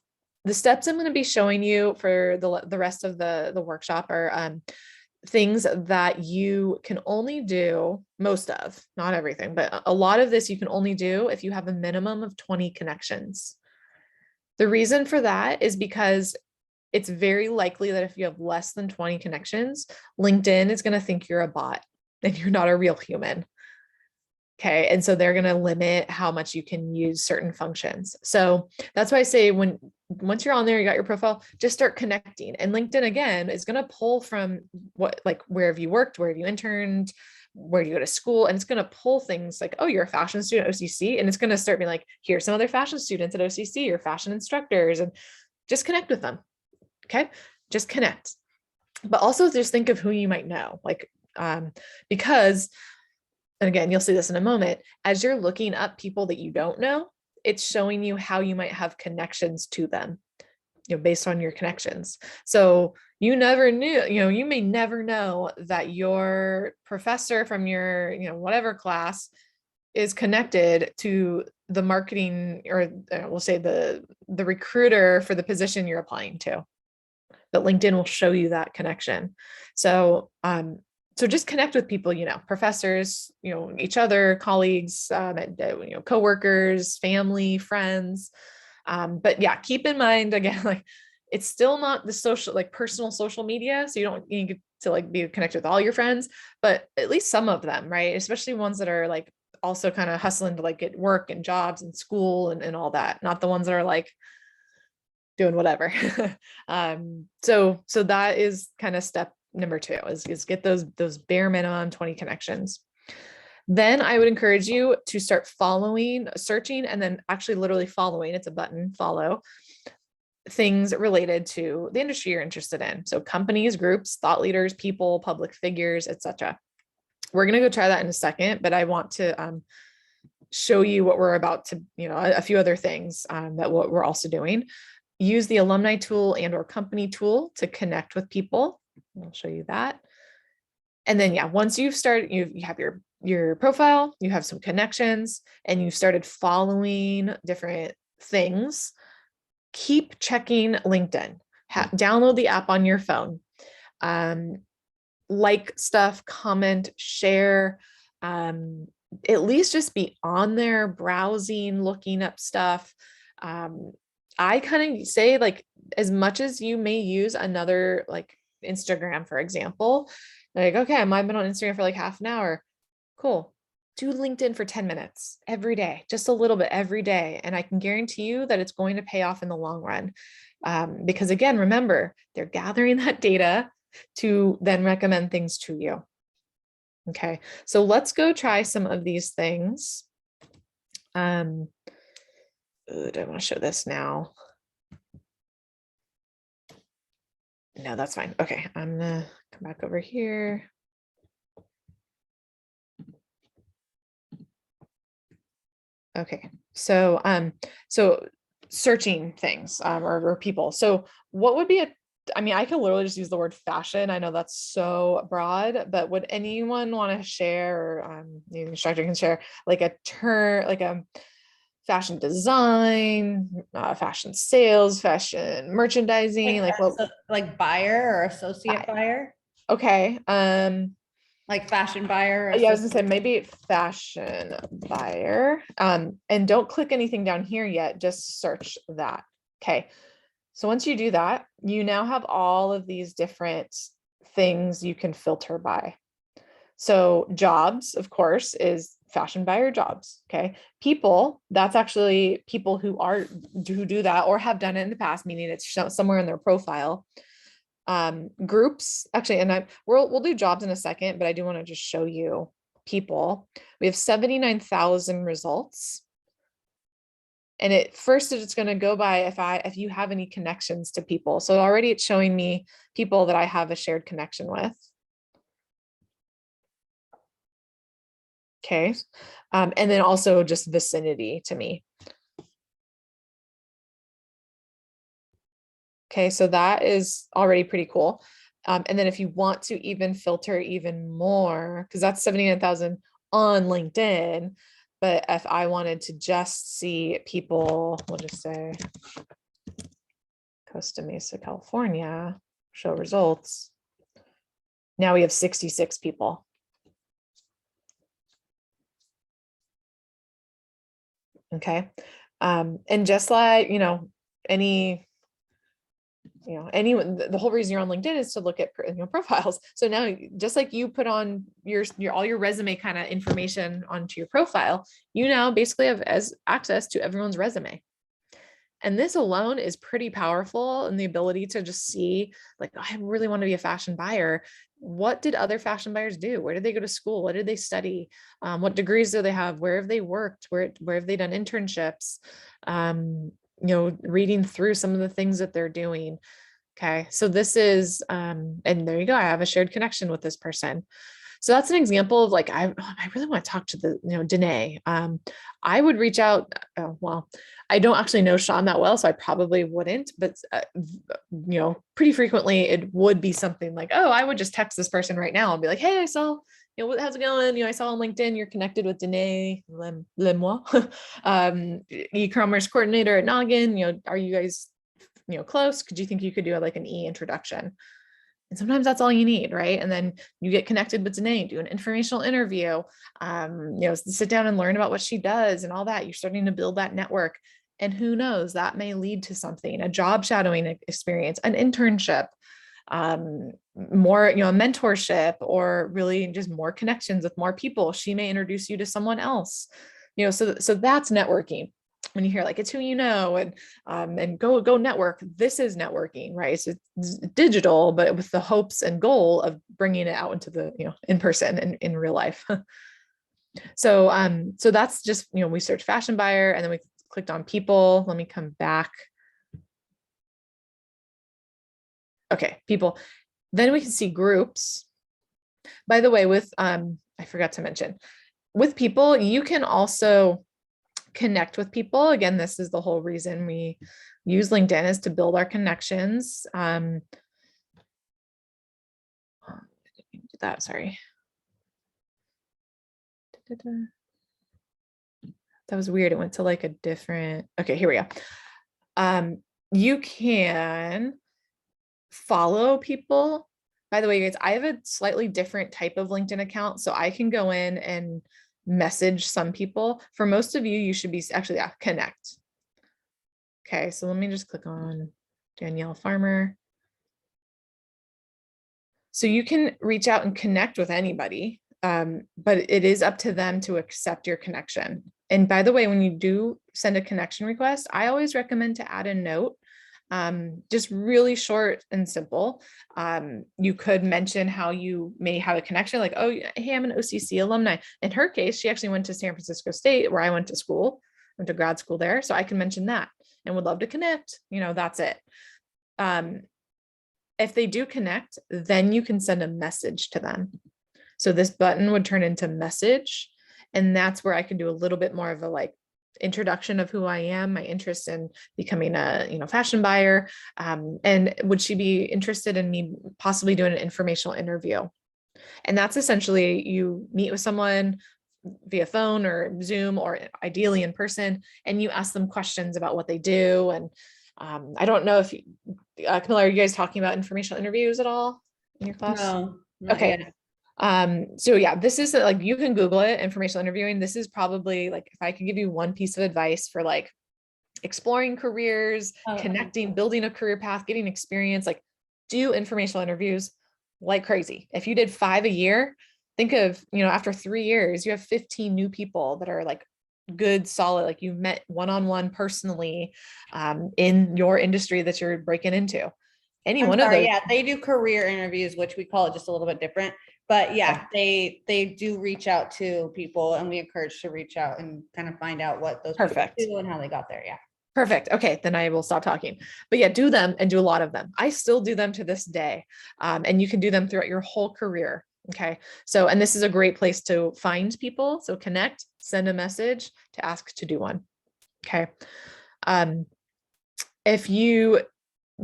steps I'm going to be showing you for the rest of the workshop are things that you can only do most of, not everything, but a lot of this you can only do if you have a minimum of 20 connections. The reason for that is because it's very likely that if you have less than 20 connections, LinkedIn is going to think you're a bot and you're not a real human. Okay. And so they're going to limit how much you can use certain functions. So that's why I say once you're on there, you got your profile, just start connecting. And LinkedIn again is going to pull from where have you worked, where have you interned, where do you go to school? And it's going to pull things like, oh, you're a fashion student at OCC. And it's going to start being like, here's some other fashion students at OCC or fashion instructors, and just connect with them. Okay. Just connect. But also just think of who you might know, because, and again, you'll see this in a moment, as you're looking up people that you don't know, it's showing you how you might have connections to them. based on your connections. So you never knew, you may never know that your professor from your, whatever class is connected to the marketing, or we'll say the recruiter for the position you're applying to. But LinkedIn will show you that connection. So, so just connect with people, professors, each other, colleagues, coworkers, family, friends. But yeah, keep in mind again, like it's still not the social, like personal social media. So you don't need to like be connected with all your friends, but at least some of them, right? Especially ones that are like also kind of hustling to like get work and jobs and school and all that. Not the ones that are like doing whatever. So that is kind of step number 2 is get those bare minimum 20 connections. Then I would encourage you to start following, searching, and then actually literally following. It's a button, follow things related to the industry you're interested in. So companies, groups, thought leaders, people, public figures, etc. We're going to go try that in a second, but I want to show you what we're about to, a few other things that what we're also doing. Use the alumni tool and or company tool to connect with people. I'll show you that. And then, yeah, once you've started, you have your profile, you have some connections, and you started following different things, keep checking LinkedIn. Download the app on your phone. Like stuff, comment, share, at least just be on there, browsing, looking up stuff. I kind of say like, as much as you may use another, like Instagram, for example, like, okay, I might have been on Instagram for like half an hour. Cool. Do LinkedIn for 10 minutes every day, just a little bit every day. And I can guarantee you that it's going to pay off in the long run. Because again, remember, they're gathering that data to then recommend things to you. Okay, so let's go try some of these things. Do I want to show this now? No, that's fine. Okay, I'm gonna come back over here. Okay, so searching things or people. So what would be I could literally just use the word fashion. I know that's so broad, but would anyone want to share, or the instructor can share like a term, like a fashion design, fashion sales, fashion merchandising, like what? Like buyer or associate buyer? Okay. Like fashion buyer. Yeah, I was gonna say maybe fashion buyer. And don't click anything down here yet, just search that. Okay. So once you do that, you now have all of these different things you can filter by. So jobs, of course, is fashion buyer jobs. Okay. People, that's actually people who do that or have done it in the past, meaning it's somewhere in their profile. Groups, actually, and we'll do jobs in a second, but I do want to just show you people. We have 79,000 results. And at first it's going to go by if you have any connections to people. So already it's showing me people that I have a shared connection with. Okay. And then also just vicinity to me. Okay, so that is already pretty cool. And then if you want to even filter even more, because that's 79,000 on LinkedIn, but if I wanted to just see people, we'll just say Costa Mesa, California, show results. Now we have 66 people. Okay. And just like, anyone, the whole reason you're on LinkedIn is to look at profiles. So now, just like you put on your all your resume kind of information onto your profile, you now basically have access to everyone's resume. And this alone is pretty powerful in the ability to just see, like, I really want to be a fashion buyer. What did other fashion buyers do? Where did they go to school? What did they study? What degrees do they have? Where have they worked? Where have they done internships? Reading through some of the things that they're doing. Okay, so this is, and there you go. I have a shared connection with this person. So that's an example of like, I really want to talk to the, Danae. I would reach out. Well, I don't actually know Sean that well, so I probably wouldn't, but pretty frequently it would be something like, oh, I would just text this person right now and be like, hey, I saw, how's it going? I saw on LinkedIn, you're connected with Danae Lemois, e-commerce coordinator at Noggin. Are you guys, close? Could you think you could do like an e-introduction? And sometimes that's all you need, right? And then you get connected with Danae, do an informational interview, sit down and learn about what she does and all that. You're starting to build that network. And who knows, that may lead to something, a job shadowing experience, an internship, more, a mentorship, or really just more connections with more people. She may introduce you to someone else, so that's networking. When you hear like, it's who you know, and go network, this is networking, right? So it's digital, but with the hopes and goal of bringing it out into the, in person and in real life. So that's just, we searched fashion buyer and then we clicked on people. Let me come back. Okay, people. Then we can see groups. By the way, with, I forgot to mention, with people, you can also connect with people. Again, this is the whole reason we use LinkedIn, is to build our connections. Sorry. That was weird. It went to like a different, okay, here we go. You can follow people. By the way, guys, I have a slightly different type of LinkedIn account, so I can go in and message some people. For most of you, you should be actually, connect. Okay, so let me just click on Danielle Farmer. So you can reach out and connect with anybody, but it is up to them to accept your connection. And by the way, when you do send a connection request, I always recommend to add a note, just really short and simple. You could mention how you may have a connection, like, oh, hey, I'm an OCC alumni. In her case, she actually went to San Francisco State, where I went to school, went to grad school there. So I can mention that and would love to connect. That's it. If they do connect, then you can send a message to them. So this button would turn into message. And that's where I can do a little bit more of a like introduction of who I am, my interest in becoming a fashion buyer, and would she be interested in me possibly doing an informational interview? And that's essentially, you meet with someone via phone or Zoom, or ideally in person, and you ask them questions about what they do. And I don't know if Camilla, are you guys talking about informational interviews at all in your class? No, not okay yet. So yeah, this is like, you can Google it, informational interviewing. This is probably like, if I could give you one piece of advice for like exploring careers, connecting, building a career path, getting experience, like do informational interviews like crazy. If you did 5 a year, think of, after 3 years, you have 15 new people that are like good, solid, like you've met one-on-one personally, in your industry that you're breaking into. Any one of those. Yeah, they do career interviews, which we call it just a little bit different. But yeah, they do reach out to people, and we encourage to reach out and kind of find out what those people do and how they got there. Yeah. Perfect. Okay, then I will stop talking. But yeah, do them, and do a lot of them. I still do them to this day. And you can do them throughout your whole career. Okay. So, and this is a great place to find people. So connect, send a message to ask to do one. Okay. If you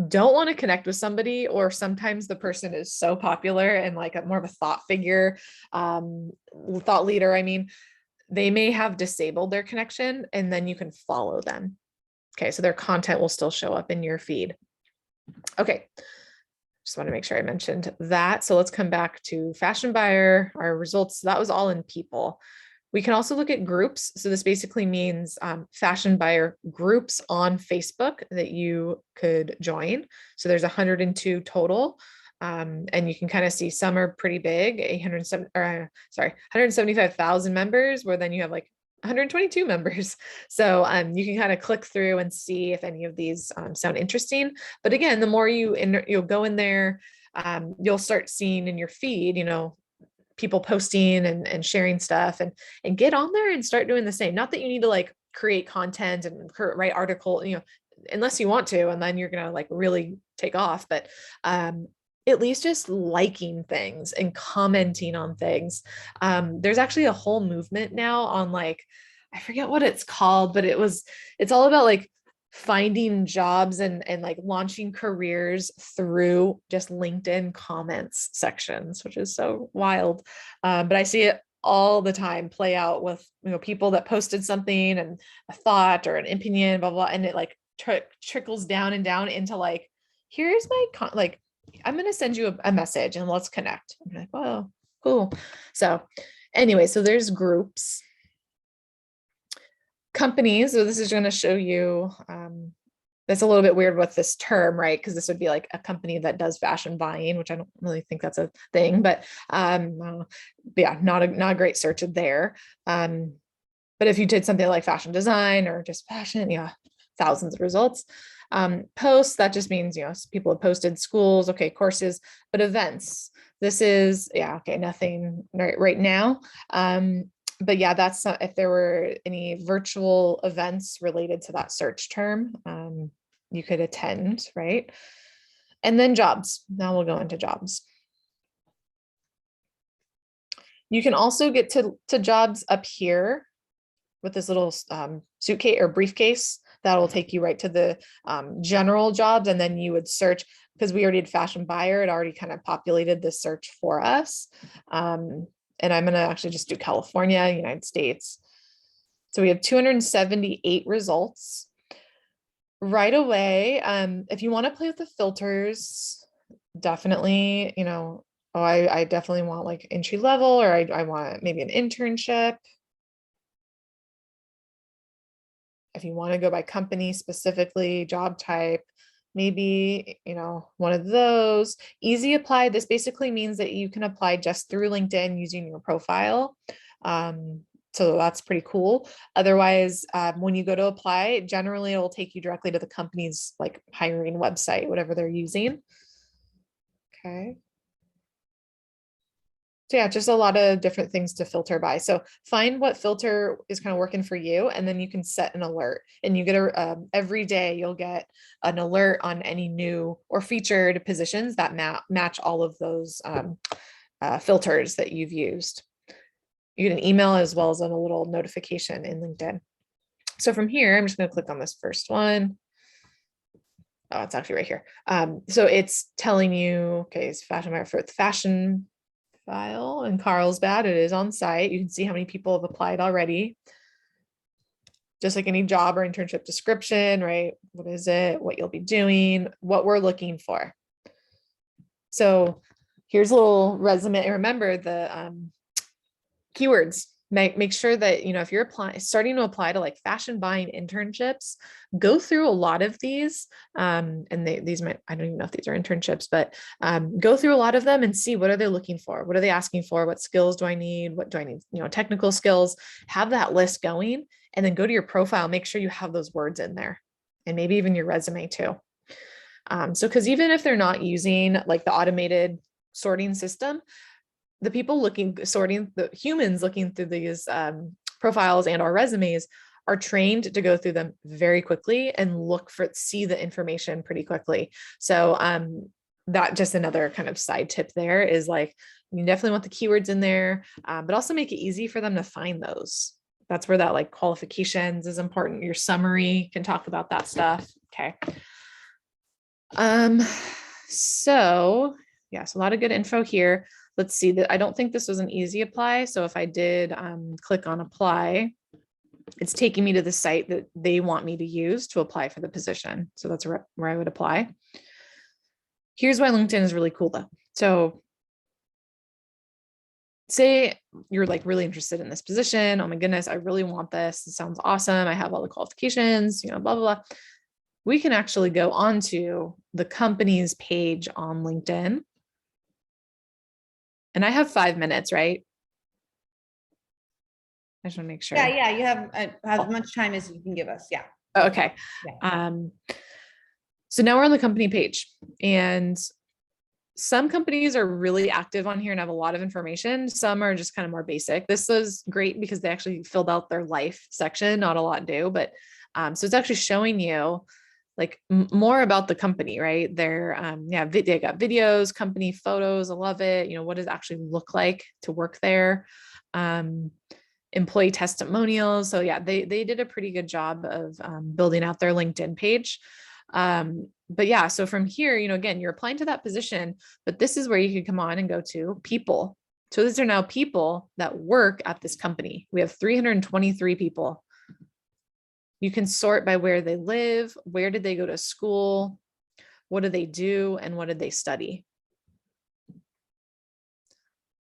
don't want to connect with somebody, or sometimes the person is so popular and like a more of a thought figure, thought leader, I mean, they may have disabled their connection, and then you can follow them. Okay, so their content will still show up in your feed. Okay, just want to make sure I mentioned that. So let's come back to fashion buyer, our results. So that was all in people. We can also look at groups. So this basically means fashion buyer groups on Facebook that you could join. So there's 102 total. And you can kind of see some are pretty big, 175,000 members, where then you have like 122 members. So you can kind of click through and see if any of these sound interesting. But again, the more you'll go in there, you'll start seeing in your feed, people posting and sharing stuff, and get on there and start doing the same. Not that you need to like create content and write article, unless you want to, and then you're going to like really take off. But at least just liking things and commenting on things. There's actually a whole movement now on like, I forget what it's called, but it's all about like finding jobs and like launching careers through just LinkedIn comments sections, which is so wild. But I see it all the time play out with, people that posted something and a thought or an opinion, blah, blah, and it like trickles down and down into like, here's my like, I'm going to send you a message and let's connect. I'm like, whoa, cool. So anyway, so there's groups, companies. So this is going to show you, that's a little bit weird with this term, right? Because this would be like a company that does fashion buying, which I don't really think that's a thing, but yeah, not a great search there. But if you did something like fashion design or just fashion, yeah, thousands of results. Posts, that just means, people have posted, schools, okay, courses, but events. This is, yeah, okay, nothing right now. But yeah, that's not, if there were any virtual events related to that search term, you could attend, right? And then jobs. Now we'll go into jobs. You can also get to jobs up here with this little suitcase or briefcase that will take you right to the general jobs. And then you would search, because we already did fashion buyer, it already kind of populated the search for us. And I'm going to actually just do California, United States. So we have 278 results. Right away, if you want to play with the filters, definitely, I definitely want like entry level, or I want maybe an internship. If you want to go by company specifically, job type, maybe, one of those. Easy apply. This basically means that you can apply just through LinkedIn using your profile. So that's pretty cool. Otherwise, when you go to apply, generally it will take you directly to the company's like hiring website, whatever they're using. Okay. So yeah, just a lot of different things to filter by. So find what filter is kind of working for you, and then you can set an alert, and you get every day you'll get an alert on any new or featured positions that match all of those filters that you've used. You get an email as well as a little notification in LinkedIn. So from here, I'm just going to click on this first one. Oh, it's actually right here. So it's telling you, okay, it's fashion buyer for the fashion file in Carlsbad. It is on site. You can see how many people have applied already. Just like any job or internship description, right? What is it? What you'll be doing, what we're looking for. So here's a little resume. And remember the keywords. Make sure that, if you're starting to apply to like fashion buying internships, go through a lot of these. And these might, I don't even know if these are internships, but go through a lot of them and see what are they looking for? What are they asking for? What skills do I need? What do I need? Technical skills, have that list going, and then go to your profile, make sure you have those words in there, and maybe even your resume too. So, because even if they're not using like the automated sorting system, the people the humans looking through these profiles and our resumes are trained to go through them very quickly and see the information pretty quickly. So that just another kind of side tip there is like, you definitely want the keywords in there, but also make it easy for them to find those. That's where that like qualifications is important. Your summary can talk about that stuff. Okay. So yes, a lot of good info here. Let's see that. I don't think this was an easy apply. So if I did click on apply, it's taking me to the site that they want me to use to apply for the position. So that's where I would apply. Here's why LinkedIn is really cool though. So say you're like really interested in this position. Oh my goodness, I really want this. It sounds awesome. I have all the qualifications, blah, blah, blah. We can actually go onto the company's page on LinkedIn. And I have 5 minutes, right? I just want to make sure. Yeah, you have as much time as you can give us. Yeah. Okay. Yeah. So now we're on the company page, and some companies are really active on here and have a lot of information. Some are just kind of more basic. This was great because they actually filled out their life section, not a lot do, but so it's actually showing you like more about the company, right? They're, they got videos, company photos. I love it. What does it actually look like to work there? Employee testimonials. So yeah, they did a pretty good job of building out their LinkedIn page. But yeah, so from here, again, you're applying to that position, but this is where you can come on and go to people. So these are now people that work at this company. We have 323 people. You can sort by where they live, where did they go to school, what do they do, and what did they study?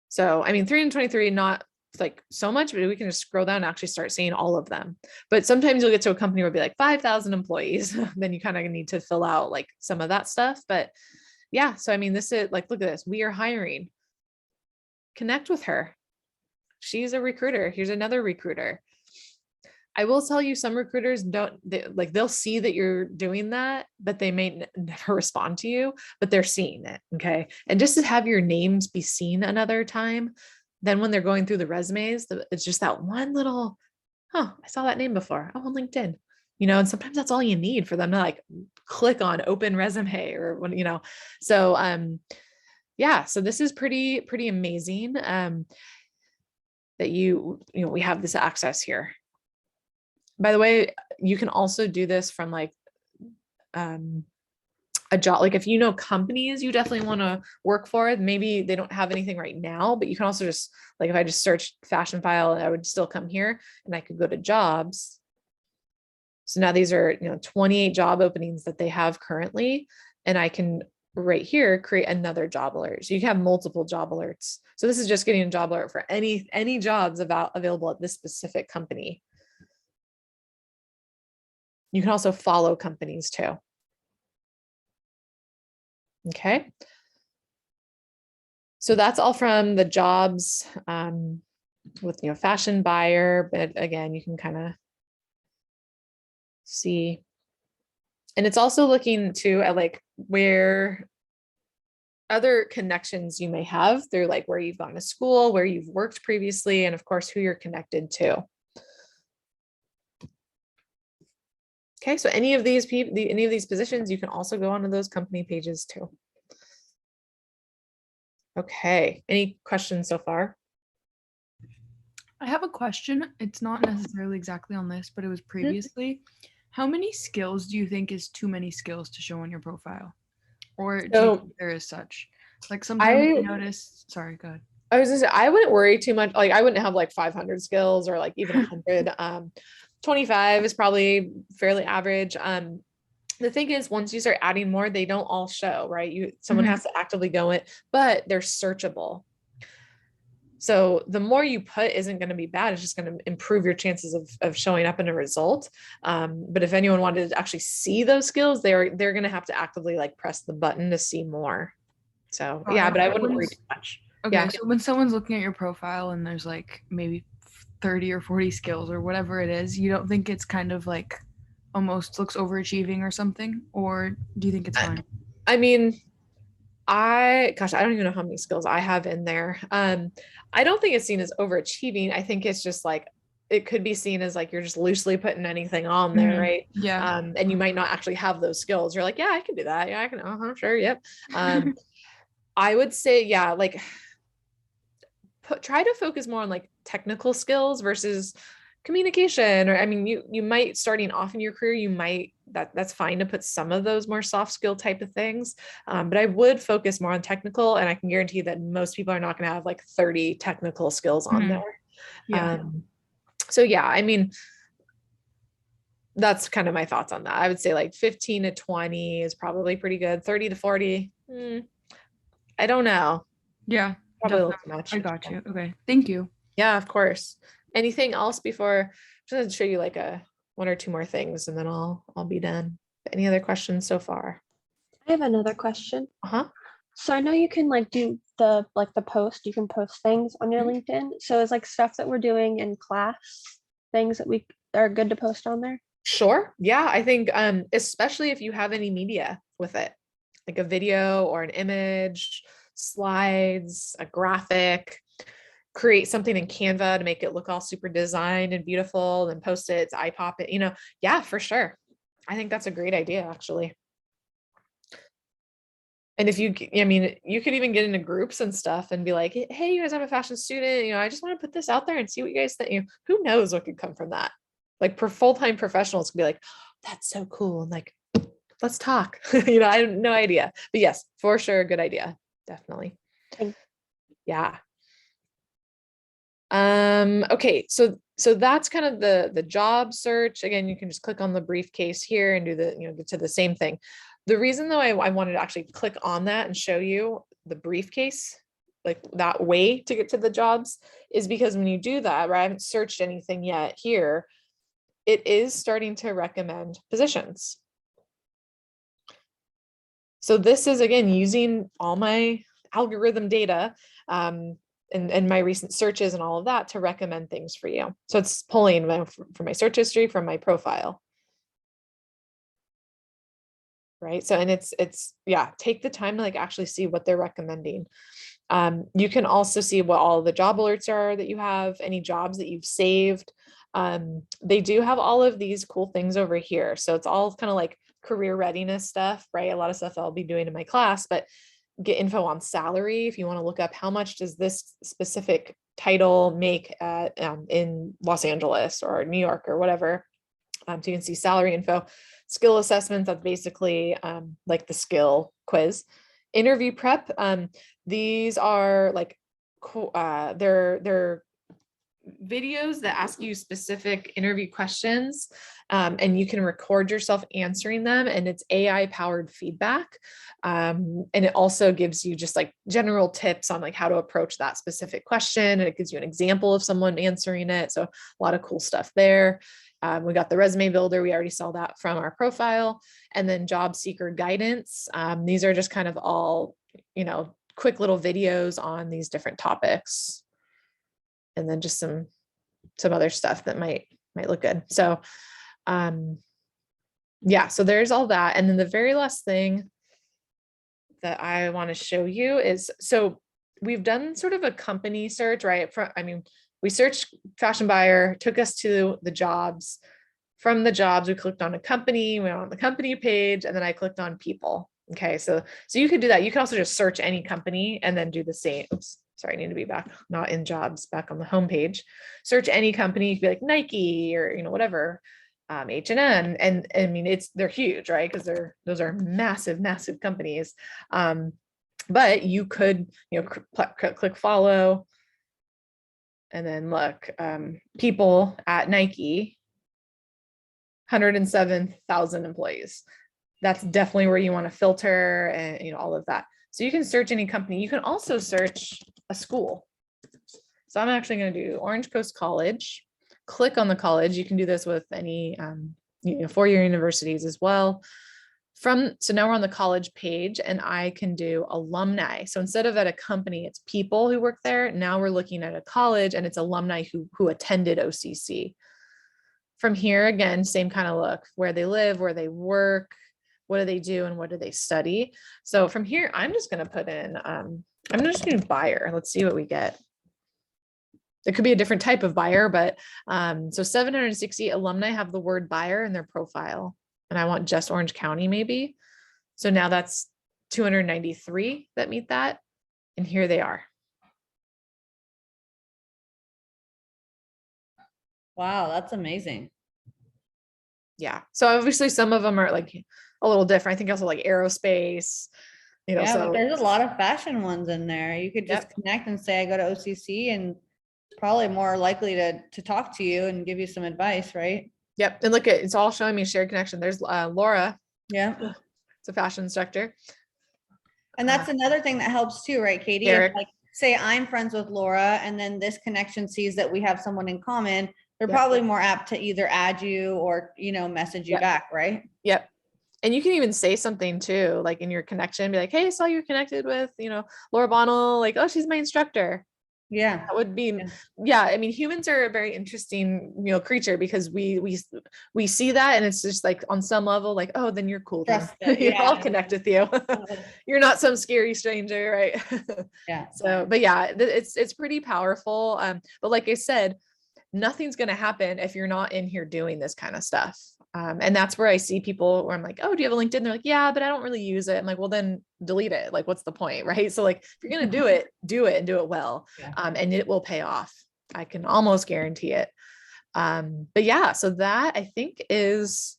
So, 323, not like so much, but we can just scroll down and actually start seeing all of them. But sometimes you'll get to a company where it'll be like 5,000 employees. Then you kind of need to fill out like some of that stuff. But yeah, so this is like, look at this. We are hiring. Connect with her. She's a recruiter. Here's another recruiter. I will tell you, some recruiters they'll see that you're doing that, but they may never respond to you, but they're seeing it. Okay. And just to have your names be seen another time, then when they're going through the resumes, it's just that one little, I saw that name before. Oh, on LinkedIn, and sometimes that's all you need for them to like click on open resume or when, so, yeah, so this is pretty amazing, that we have this access here. By the way, you can also do this from like a job. Like if companies you definitely want to work for, maybe they don't have anything right now, but you can also just like, if I just search fashion file, I would still come here and I could go to jobs. So now these are 28 job openings that they have currently, and I can right here create another job alert. So you can have multiple job alerts. So this is just getting a job alert for any jobs available at this specific company. You can also follow companies too. Okay. So that's all from the jobs with, fashion buyer, but again, you can kind of see. And it's also looking too at like where other connections you may have through like where you've gone to school, where you've worked previously, and of course, who you're connected to. Okay, so any of these people, any of these positions, you can also go onto those company pages too. Okay, any questions so far? I have a question. It's not necessarily exactly on this, but it was previously. How many skills do you think is too many skills to show on your profile? Or do you think there is such? Like sometimes I notice, sorry, go ahead. I was just, I wouldn't worry too much. Like I wouldn't have like 500 skills or like even 100. 25 is probably fairly average. The thing is, once you start adding more, they don't all show, right? Someone has to actively go in, but they're searchable. So the more you put isn't going to be bad. It's just going to improve your chances of showing up in a result. But if anyone wanted to actually see those skills, they're going to have to actively like press the button to see more. So yeah, but I wouldn't worry too much. Okay, yeah. So when someone's looking at your profile and there's like maybe 30 or 40 skills or whatever it is, you don't think it's kind of like almost looks overachieving or something? Or do you think it's fine? I don't even know how many skills I have in there. I don't think it's seen as overachieving. I think it's just like, it could be seen as like, you're just loosely putting anything on there. Right. Yeah. And you might not actually have those skills. You're like, yeah, I can do that. Yeah, I can. I'm sure. Yep. I would say, yeah, like try to focus more on like technical skills versus communication. Or, you might, starting off in your career, that's fine to put some of those more soft skill type of things. But I would focus more on technical, and I can guarantee that most people are not going to have like 30 technical skills on there. Yeah. So yeah, that's kind of my thoughts on that. I would say like 15 to 20 is probably pretty good. 30 to 40. I don't know. Yeah. Probably a little too much. I got you. Okay. Thank you. Yeah, of course. Anything else before? I'm just going to show you like one or two more things and then I'll be done. Any other questions so far? I have another question. Uh-huh. So I know you can like do the post, you can post things on your LinkedIn. So is like stuff that we're doing in class, things that we are good to post on there? Sure. Yeah. I think, especially if you have any media with it, like a video or an image, slides, a graphic, create something in Canva to make it look all super designed and beautiful, then post it to iPop it, yeah, for sure. I think that's a great idea, actually. And if you, I mean, you could even get into groups and stuff and be like, hey, you guys, I'm a fashion student. I just want to put this out there and see what you guys think. Who knows what could come from that? Like full-time professionals could be like, that's so cool. And like, let's talk. I have no idea. But yes, for sure. Good idea. Definitely. Yeah. Okay. So that's kind of the job search. Again, you can just click on the briefcase here and do get to the same thing. The reason though, I wanted to actually click on that and show you the briefcase, like that way to get to the jobs, is because when you do that, right, I haven't searched anything yet here, it is starting to recommend positions. So this is, again, using all my algorithm data and my recent searches and all of that to recommend things for you. So it's pulling from my search history, from my profile. Right. So, and it's, yeah, take the time to like actually see what they're recommending. You can also see what all the job alerts are that you have, any jobs that you've saved. They do have all of these cool things over here. So it's all kind of like career readiness stuff, right? A lot of stuff I'll be doing in my class, but get info on salary. If you want to look up how much does this specific title make in Los Angeles or New York or whatever. So you can see salary info. Skill assessments, that's basically like the skill quiz. Interview prep, these are like they're videos that ask you specific interview questions, and you can record yourself answering them, and it's AI powered feedback, and it also gives you just like general tips on like how to approach that specific question, and it gives you an example of someone answering it. So a lot of cool stuff there. We got the resume builder. We already saw that from our profile. And then job seeker guidance. These are just kind of all, quick little videos on these different topics. And then just some other stuff that might look good. So, yeah, so there's all that. And then the very last thing that I want to show you is, so we've done sort of a company search, right? We searched fashion buyer, took us to the jobs. From the jobs, we clicked on a company, we went on the company page, and then I clicked on people. Okay, so you could do that. You can also just search any company and then do the same. Oops, sorry, I need to be back, not in jobs, back on the home page. Search any company, you could be like Nike or whatever, H&M, and I mean they're huge, right? Because those are massive companies. But you could click follow. And then look, people at Nike, 107,000 employees. That's definitely where you want to filter and all of that. So you can search any company. You can also search a school. So I'm actually going to do Orange Coast College. Click on the college. You can do this with any four-year universities as well. So now we're on the college page, and I can do alumni. So instead of at a company, it's people who work there. Now we're looking at a college, and it's alumni who attended OCC. From here, again, same kind of look, where they live, where they work, what do they do, and what do they study. So from here, I'm just going to put in, I'm just going to buyer. Let's see what we get. It could be a different type of buyer, but so 760 alumni have the word buyer in their profile. And I want just Orange County maybe. So now that's 293 that meet that. And here they are. Wow, that's amazing. Yeah. So obviously some of them are like a little different. I think also like aerospace, Yeah, so but there's a lot of fashion ones in there. You could just connect and say, I go to OCC, and probably more likely to talk to you and give you some advice, right? Yep. And look at, it's all showing me shared connection. There's Laura. Yeah. It's a fashion instructor. And that's another thing that helps too, right, Katie? If, like, say I'm friends with Laura, and then this connection sees that we have someone in common, they're probably more apt to either add you or, message you back, right? Yep. And you can even say something too, like in your connection, be like, hey, I saw you're connected with, Laura Bonnell, like, oh, she's my instructor. Yeah. That would be, yeah. I mean, humans are a very interesting, creature, because we see that, and it's just like on some level, like, oh, then you're cool. Then. I'll connect with you. You're not some scary stranger, right? Yeah. So, but yeah, it's pretty powerful. But like I said, nothing's going to happen if you're not in here doing this kind of stuff. And that's where I see people where I'm like, oh, do you have a LinkedIn? They're like, yeah, but I don't really use it. I'm like, well, then delete it. Like, what's the point? Right. So like, if you're going to do it and do it well. Yeah. And it will pay off. I can almost guarantee it. But yeah, so that I think is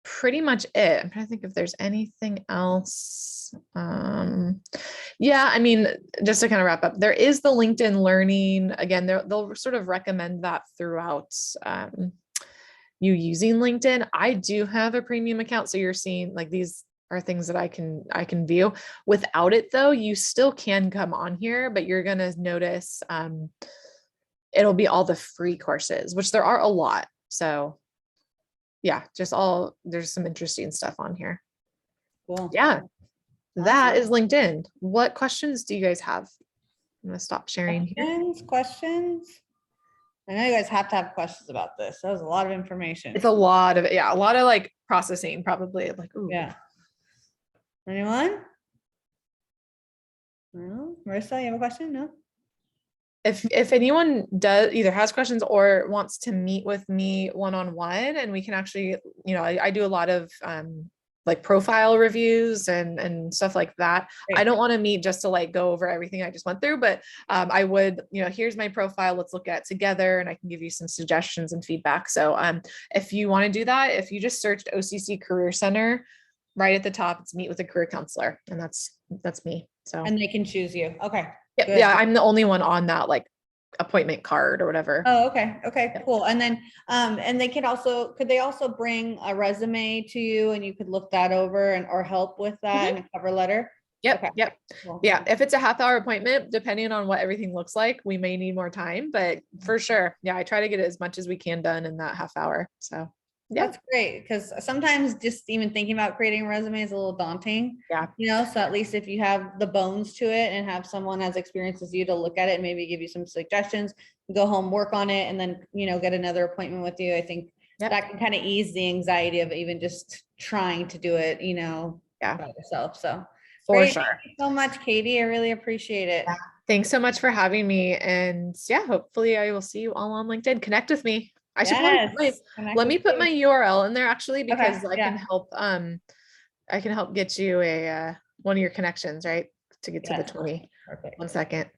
pretty much it. I'm trying to think if there's anything else. Yeah, I mean, just to kind of wrap up, there is the LinkedIn Learning. Again, they'll sort of recommend that throughout you using LinkedIn. I do have a premium account, so you're seeing like these are things that I can view. Without it though, you still can come on here, but you're gonna notice it'll be all the free courses, which there are a lot. So yeah, there's some interesting stuff on here. Cool. Yeah, that is LinkedIn. What questions do you guys have? I'm gonna stop sharing here. Questions? I know you guys have to have questions about this. That was a lot of information. It's a lot of like processing, probably like, ooh. Yeah. Anyone? No? Marissa, you have a question? No? If anyone does either has questions or wants to meet with me one-on-one, and we can actually, I do a lot of like profile reviews and stuff like that. Great. I don't want to meet just to like go over everything I just went through, but I would, here's my profile, let's look at it together, and I can give you some suggestions and feedback. So if you want to do that, if you just searched OCC Career Center, right at the top, it's meet with a career counselor, and that's me. So and they can choose you. Okay. Yeah, I'm the only one on that like appointment card or whatever. Oh, okay. Okay, cool. And then, and they could they also bring a resume to you and you could look that over or help with that in a cover letter? Yep. Okay. Yep. Cool. Yeah. If it's a half-hour appointment, depending on what everything looks like, we may need more time, but for sure. Yeah. I try to get as much as we can done in that half hour. So yeah. That's great, because sometimes just even thinking about creating a resume is a little daunting. Yeah. So at least if you have the bones to it and have someone as experienced as you to look at it and maybe give you some suggestions, go home, work on it, and then, get another appointment with you. I think that can kind of ease the anxiety of even just trying to do it, by yourself. So for sure. Thank you so much, Katie. I really appreciate it. Yeah. Thanks so much for having me. And yeah, hopefully I will see you all on LinkedIn. Connect with me. I should let me put my URL in there actually, because I can help get you one of your connections, right? To get to the 20. Perfect. 1 second.